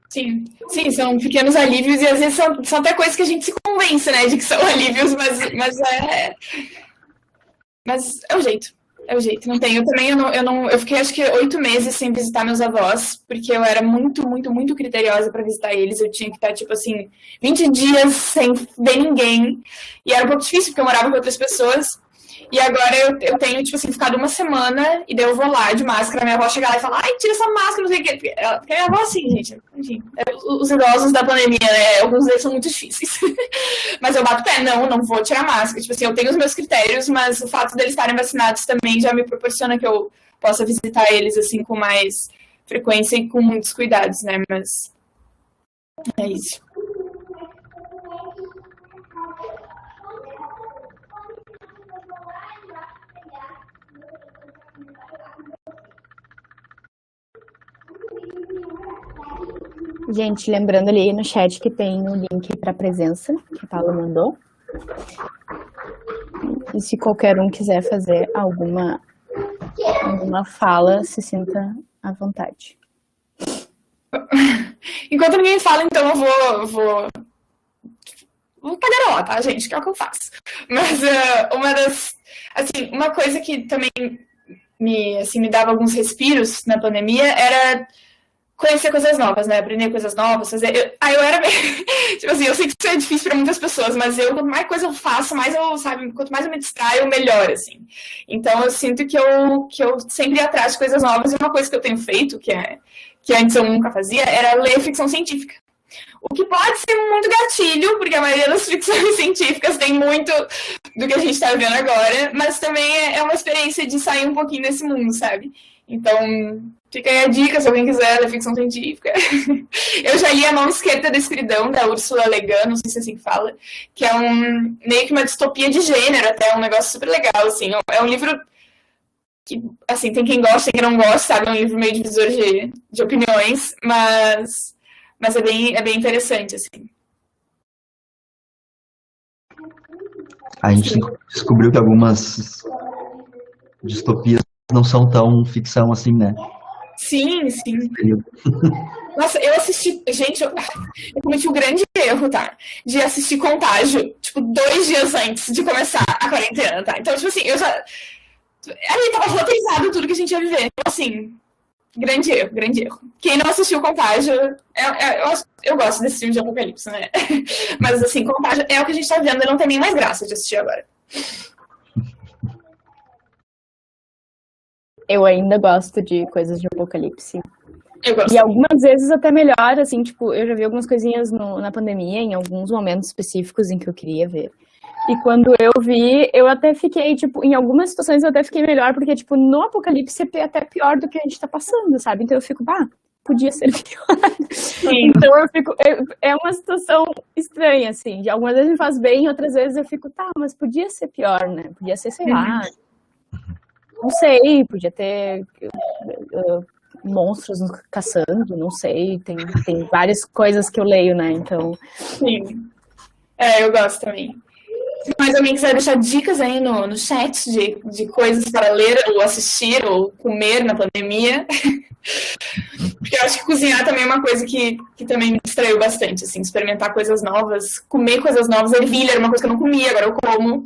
Sim, são pequenos alívios e às vezes são até coisas que a gente se convence, né, de que são alívios, mas é o jeito. É o jeito, não tem. Eu fiquei acho que 8 meses sem visitar meus avós, porque eu era muito, muito, muito criteriosa para visitar eles. Eu tinha que estar, tipo assim, 20 dias sem ver ninguém. E era um pouco difícil, porque eu morava com outras pessoas. E agora eu tenho, tipo assim, ficado uma semana e daí eu vou lá de máscara. Minha avó chega lá e fala, ai, tira essa máscara, não sei o quê. Porque minha avó, assim, gente, enfim, os idosos da pandemia, né? Alguns deles são muito difíceis. Mas eu bato pé, não vou tirar máscara. Tipo assim, eu tenho os meus critérios, mas o fato deles estarem vacinados também já me proporciona que eu possa visitar eles, assim, com mais frequência e com muitos cuidados, né? Mas é isso. Gente, lembrando ali no chat que tem o link para a presença, que a Paula mandou. E se qualquer um quiser fazer alguma fala, se sinta à vontade. Enquanto ninguém fala, então eu vou tagarelar, tá, gente? Que é o que eu faço. Mas uma coisa que também me dava alguns respiros na pandemia era conhecer coisas novas, né? Aprender coisas novas, fazer... Eu era meio... tipo assim, eu sei que isso é difícil para muitas pessoas, mas quanto mais coisa eu faço, quanto mais eu me distraio, melhor, assim. Então, eu sinto que eu sempre ia atrás de coisas novas, e uma coisa que eu tenho feito, que antes eu nunca fazia, era ler ficção científica. O que pode ser muito gatilho, porque a maioria das ficções científicas tem muito do que a gente está vivendo agora, mas também é uma experiência de sair um pouquinho desse mundo, sabe? Então, fica aí a dica, se alguém quiser ler ficção científica. Eu já li A Mão Esquerda da Escuridão, da Ursula Le Guin, não sei se é assim que fala, que é meio que uma distopia de gênero, até um negócio super legal, assim. É um livro que, assim, tem quem gosta, tem quem não gosta, sabe? É um livro meio divisor de opiniões, mas é bem interessante, assim. A gente descobriu que algumas distopias não são tão ficção assim, né? Sim. Nossa, eu assisti... Gente, eu cometi um grande erro, tá? De assistir Contágio, tipo, 2 dias antes de começar a quarentena, tá? Então, tipo assim, eu já... Ali tava roteirizado tudo que a gente ia viver. Então, assim... Grande erro. Quem não assistiu Contágio, eu gosto desse filme de apocalipse, né? Mas, assim, Contágio é o que a gente tá vendo e não tem nem mais graça de assistir agora. Eu ainda gosto de coisas de apocalipse. Eu gosto. E algumas vezes até melhor, assim, tipo, eu já vi algumas coisinhas na pandemia, em alguns momentos específicos em que eu queria ver. E quando eu vi, eu até fiquei, tipo, em algumas situações eu até fiquei melhor, porque, tipo, no apocalipse é até pior do que a gente tá passando, sabe? Então eu fico, podia ser pior. Sim. Então eu fico, é uma situação estranha, assim. De algumas vezes me faz bem, outras vezes eu fico, mas podia ser pior, né? Podia ser, sei lá, não sei, podia ter monstros nos caçando, não sei. Tem várias coisas que eu leio, né? Então... Sim. Eu gosto também. Se mais alguém quiser deixar dicas aí no chat de coisas para ler ou assistir ou comer na pandemia. Porque eu acho que cozinhar também é uma coisa que também me distraiu bastante, assim, experimentar coisas novas, comer coisas novas. Ervilha era uma coisa que eu não comia, agora eu como.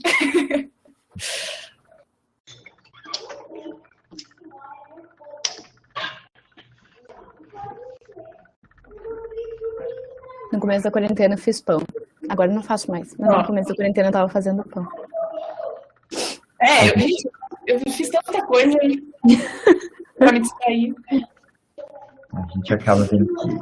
No começo da quarentena eu fiz pão. Agora eu não faço mais. Mas no começo da quarentena eu tava fazendo pão. Eu fiz tanta coisa pra me distrair. A gente acaba vendo que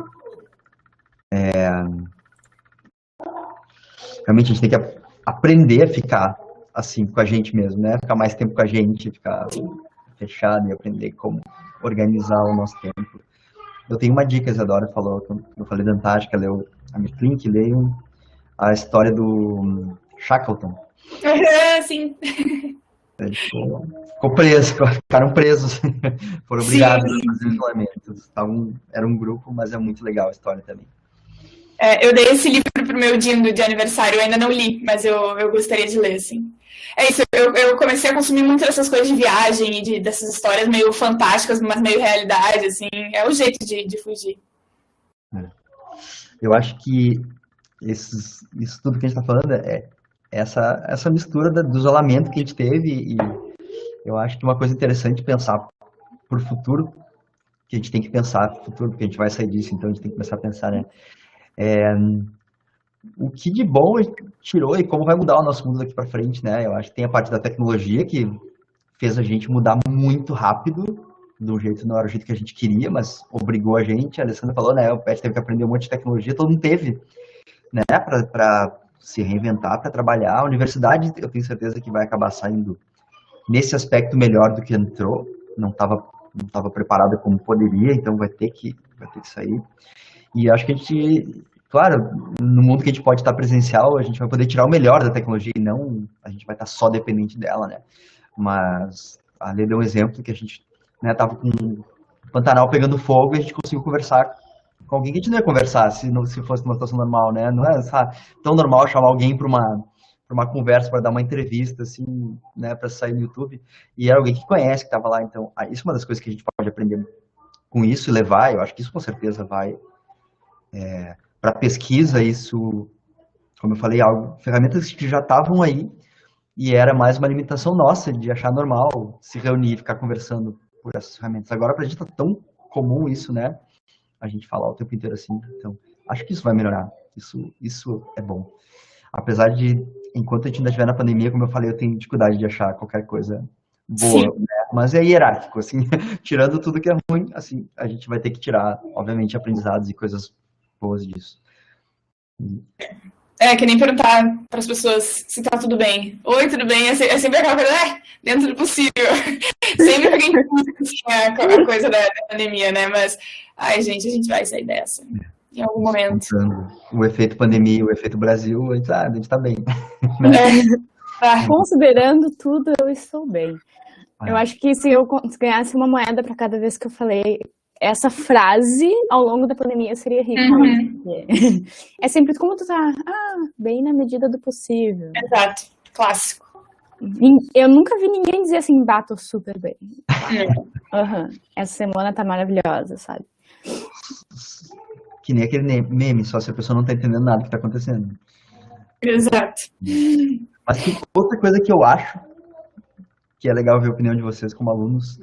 realmente a gente tem que aprender a ficar assim com a gente mesmo, né? Ficar mais tempo com a gente, ficar fechado e aprender como organizar o nosso tempo. Eu tenho uma dica, a Isadora falou, quando eu falei da Antártica, leu a Mifflin, leio a história do Shackleton. Sim. Ele ficou preso, ficaram presos, foram obrigados a fazer isolamento. Então, era um grupo, mas é muito legal a história também. Eu dei esse livro pro meu Dindo de aniversário, eu ainda não li, mas eu gostaria de ler, assim. É isso, eu comecei a consumir muito dessas coisas de viagem e dessas histórias meio fantásticas, mas meio realidade, assim. É o jeito de fugir. Eu acho que isso tudo que a gente está falando é essa mistura do isolamento que a gente teve, e eu acho que uma coisa interessante pensar para o futuro, que a gente tem que pensar no futuro, porque a gente vai sair disso, então a gente tem que começar a pensar, né? O que de bom tirou e como vai mudar o nosso mundo daqui para frente, né? Eu acho que tem a parte da tecnologia que fez a gente mudar muito rápido, do jeito, não era o jeito que a gente queria, mas obrigou a gente. A Alessandra falou, né? O Pet teve que aprender um monte de tecnologia, todo mundo teve, né? Para se reinventar, para trabalhar. A universidade, eu tenho certeza que vai acabar saindo nesse aspecto melhor do que entrou. Não estava preparada como poderia, então vai ter que sair. E acho que a gente, claro, no mundo que a gente pode estar presencial, a gente vai poder tirar o melhor da tecnologia e não a gente vai estar só dependente dela, né? Mas a Lê deu um exemplo que a gente, né, tava com o Pantanal pegando fogo e a gente conseguiu conversar com alguém que a gente não ia conversar se fosse numa situação normal, né? Não é, sabe, tão normal chamar alguém para uma conversa, para dar uma entrevista, assim, né, para sair no YouTube. E era alguém que conhece, que estava lá. Então, isso é uma das coisas que a gente pode aprender com isso e levar. Eu acho que isso com certeza vai para pesquisa. Isso, como eu falei, ferramentas que já estavam aí e era mais uma limitação nossa de achar normal se reunir e ficar conversando por essas ferramentas. Agora, para a gente tá tão comum isso, né? A gente falar o tempo inteiro assim. Então, acho que isso vai melhorar. Isso é bom. Apesar de, enquanto a gente ainda estiver na pandemia, como eu falei, eu tenho dificuldade de achar qualquer coisa boa, né? Mas é hierárquico, assim, tirando tudo que é ruim, assim, a gente vai ter que tirar, obviamente, aprendizados e coisas boas disso. Que nem perguntar para as pessoas se tá tudo bem. Oi, tudo bem? É sempre aquela coisa, dentro do possível. Sempre alguém a coisa da pandemia, né? Mas, ai, gente, a gente vai sair dessa. Em algum momento. O efeito pandemia, o efeito Brasil, a gente tá bem. Considerando tudo, eu estou bem. Eu acho que se eu ganhasse uma moeda para cada vez que eu falei essa frase, ao longo da pandemia, eu seria rica. Uhum. É sempre como tu tá, bem na medida do possível. Exato, clássico. Eu nunca vi ninguém dizer assim, bato super bem. Essa semana tá maravilhosa, sabe? Que nem aquele meme, só se a pessoa não tá entendendo nada que tá acontecendo. Exato. Mas que outra coisa que eu acho que é legal ver a opinião de vocês como alunos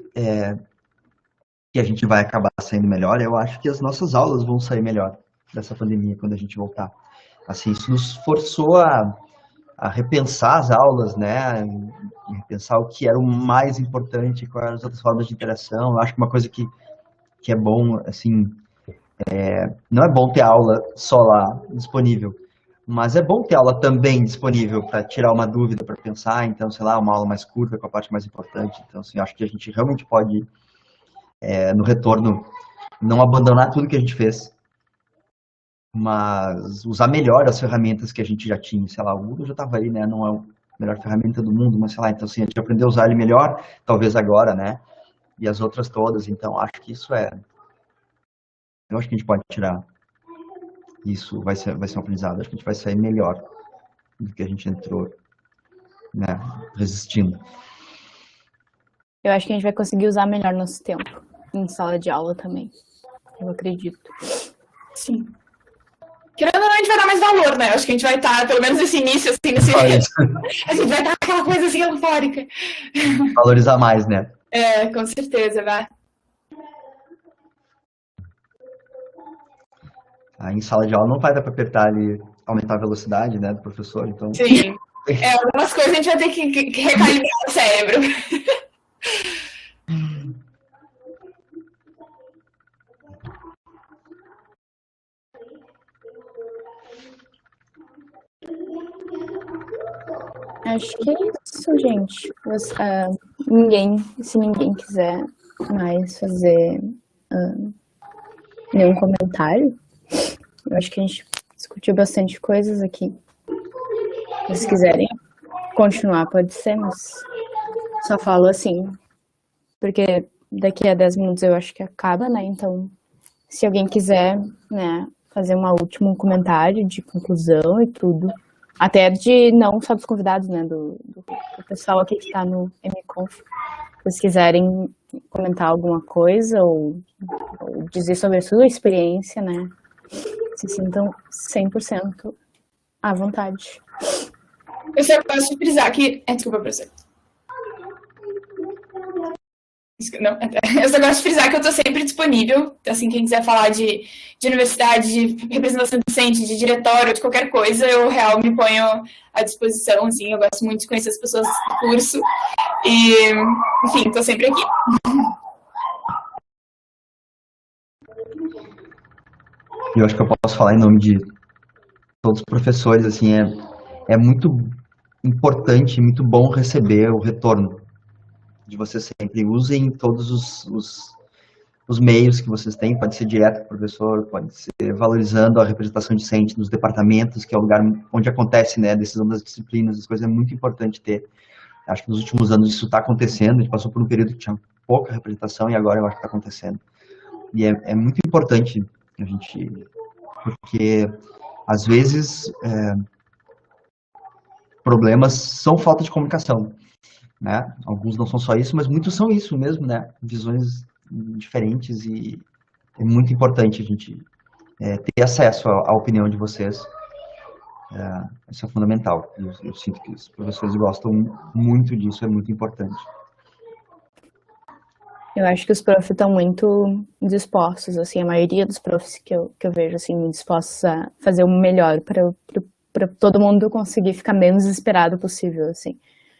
que a gente vai acabar saindo melhor, eu acho que as nossas aulas vão sair melhor dessa pandemia quando a gente voltar. Assim, isso nos forçou a repensar as aulas, né? Repensar o que era o mais importante, quais eram as outras formas de interação. Eu acho que uma coisa que é bom, assim, não é bom ter aula só lá disponível, mas é bom ter aula também disponível para tirar uma dúvida, para pensar. Então, sei lá, uma aula mais curta com a parte mais importante. Então, assim, acho que a gente realmente pode, no retorno, não abandonar tudo que a gente fez, mas usar melhor as ferramentas que a gente já tinha. Sei lá, o Moodle já estava aí, né? Não é a melhor ferramenta do mundo, mas sei lá, então, assim, a gente aprendeu a usar ele melhor, talvez agora, né? E as outras todas. Então, acho que isso eu acho que a gente pode tirar. Isso vai ser um aprendizado. Acho que a gente vai sair melhor do que a gente entrou, né, resistindo. Eu acho que a gente vai conseguir usar melhor nosso tempo em sala de aula também. Eu acredito. Sim. Querendo ou não, a gente vai dar mais valor, né? Acho que a gente vai estar, pelo menos nesse início, assim, a gente vai dar aquela coisa assim eufórica. Valorizar mais, né? Com certeza, vai. Em sala de aula não vai dar para apertar ali, aumentar a velocidade, né, do professor, então... Sim, algumas coisas a gente vai ter que recalibrar o cérebro. Acho que é isso, gente. Se ninguém quiser mais fazer nenhum comentário, eu acho que a gente discutiu bastante coisas aqui. Se vocês quiserem continuar, pode ser, mas Só falo assim, porque daqui a 10 minutos eu acho que acaba, né? Então, se alguém quiser, né, fazer um último comentário de conclusão e tudo, até de não só dos convidados, né, do pessoal aqui que está no MConf, se vocês quiserem comentar alguma coisa ou dizer sobre a sua experiência, né, se sintam 100% à vontade. Eu só gosto de frisar que... desculpa, professor. Não, eu só gosto de frisar que eu estou sempre disponível. Assim, quem quiser falar de universidade, de representação docente, de diretório, de qualquer coisa, eu real me ponho à disposição. Assim, eu gosto muito de conhecer as pessoas do curso. E, enfim, estou sempre aqui. Eu acho que eu posso falar em nome de todos os professores, assim, é muito importante, muito bom receber o retorno de vocês sempre. Usem todos os meios que vocês têm, pode ser direto com o professor, pode ser valorizando a representação docente nos departamentos, que é o lugar onde acontece, né, a decisão das disciplinas, as coisas é muito importante ter. Acho que nos últimos anos isso está acontecendo, a gente passou por um período que tinha pouca representação e agora eu acho que está acontecendo. E é muito importante a gente, porque às vezes problemas são falta de comunicação, né? Alguns não são só isso, mas muitos são isso mesmo, né? Visões diferentes, e é muito importante a gente ter acesso à opinião de vocês. Isso é fundamental. Eu sinto que os professores gostam muito disso, é muito importante. Eu acho que os profs estão muito dispostos, assim, a maioria dos profs que eu vejo, assim, dispostos a fazer o melhor para todo mundo conseguir ficar menos desesperado possível, assim.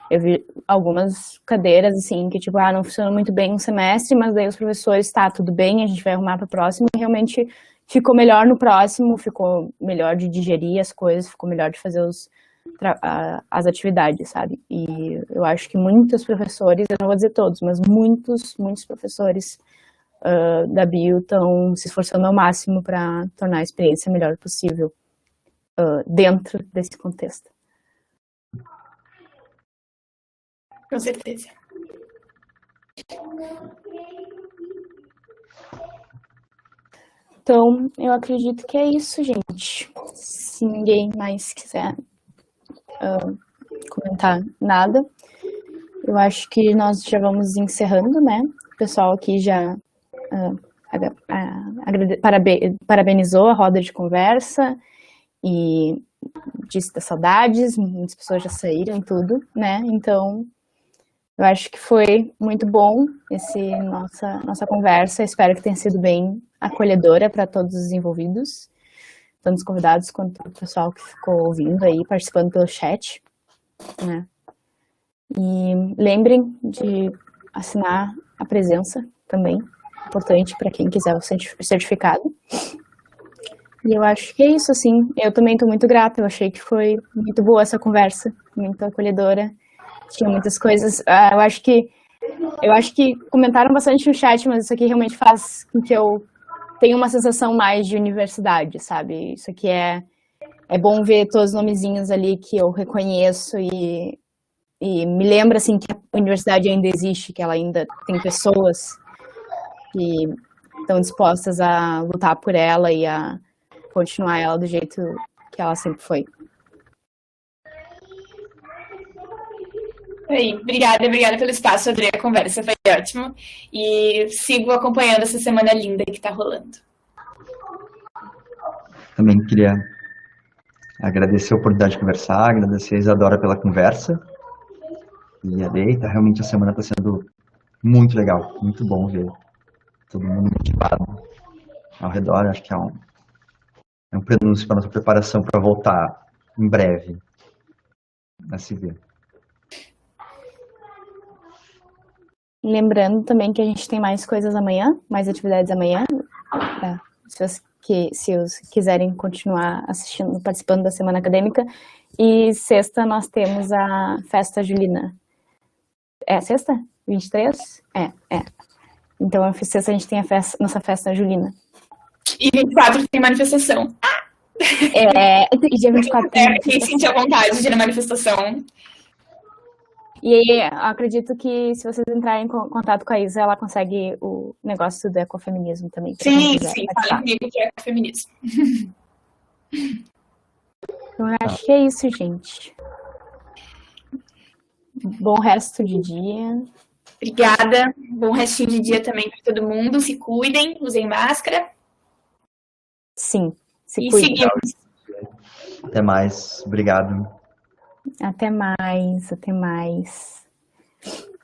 Eu vi algumas cadeiras, assim, que tipo, não funcionou muito bem um semestre, mas daí os professores, tudo bem, a gente vai arrumar para o próximo, e realmente ficou melhor no próximo, ficou melhor de digerir as coisas, ficou melhor de fazer as atividades, sabe? E eu acho que muitos professores, eu não vou dizer todos, mas muitos professores da Bio estão se esforçando ao máximo para tornar a experiência a melhor possível dentro desse contexto. Com certeza. Então, eu acredito que é isso, gente. Se ninguém mais quiser comentar nada, eu acho que nós já vamos encerrando, né? O pessoal aqui já parabenizou a roda de conversa e disse das saudades, muitas pessoas já saíram e tudo, né? Então, eu acho que foi muito bom nossa conversa. Espero que tenha sido bem acolhedora para todos os envolvidos, tanto os convidados quanto o pessoal que ficou ouvindo aí, participando pelo chat, né? E lembrem de assinar a presença também, importante para quem quiser o certificado. E eu acho que é isso, assim. Eu também estou muito grata, eu achei que foi muito boa essa conversa, muito acolhedora. Tinha muitas coisas, eu acho que comentaram bastante no chat, mas isso aqui realmente faz com que eu tenha uma sensação mais de universidade, sabe? Isso aqui é bom ver todos os nomezinhos ali que eu reconheço e me lembra, assim, que a universidade ainda existe, que ela ainda tem pessoas que estão dispostas a lutar por ela e a continuar ela do jeito que ela sempre foi. Obrigada pelo espaço, André. A conversa foi ótima. E sigo acompanhando essa semana linda que está rolando. Também queria agradecer a oportunidade de conversar, agradecer a Isadora pela conversa. E realmente a semana está sendo muito legal, muito bom ver todo mundo motivado ao redor. Acho que é um prenúncio para a nossa preparação para voltar em breve a se ver. Lembrando também que a gente tem mais coisas amanhã, mais atividades amanhã, se os quiserem continuar assistindo, participando da semana acadêmica. E sexta nós temos a festa julina. É sexta? 23? É. Então, sexta a gente tem nossa festa julina. E 24 tem manifestação. Dia 24 tem quem sentir a vontade de ir na manifestação. E aí, acredito que se vocês entrarem em contato com a Isa, ela consegue o negócio do ecofeminismo também. Sim, fala comigo que é ecofeminismo. Então, eu acho que é isso, gente. Bom resto de dia. Obrigada. Bom restinho de dia também para todo mundo. Se cuidem, usem máscara. Sim, se E cuidem. seguimos. Até mais. Obrigado. Até mais, até mais.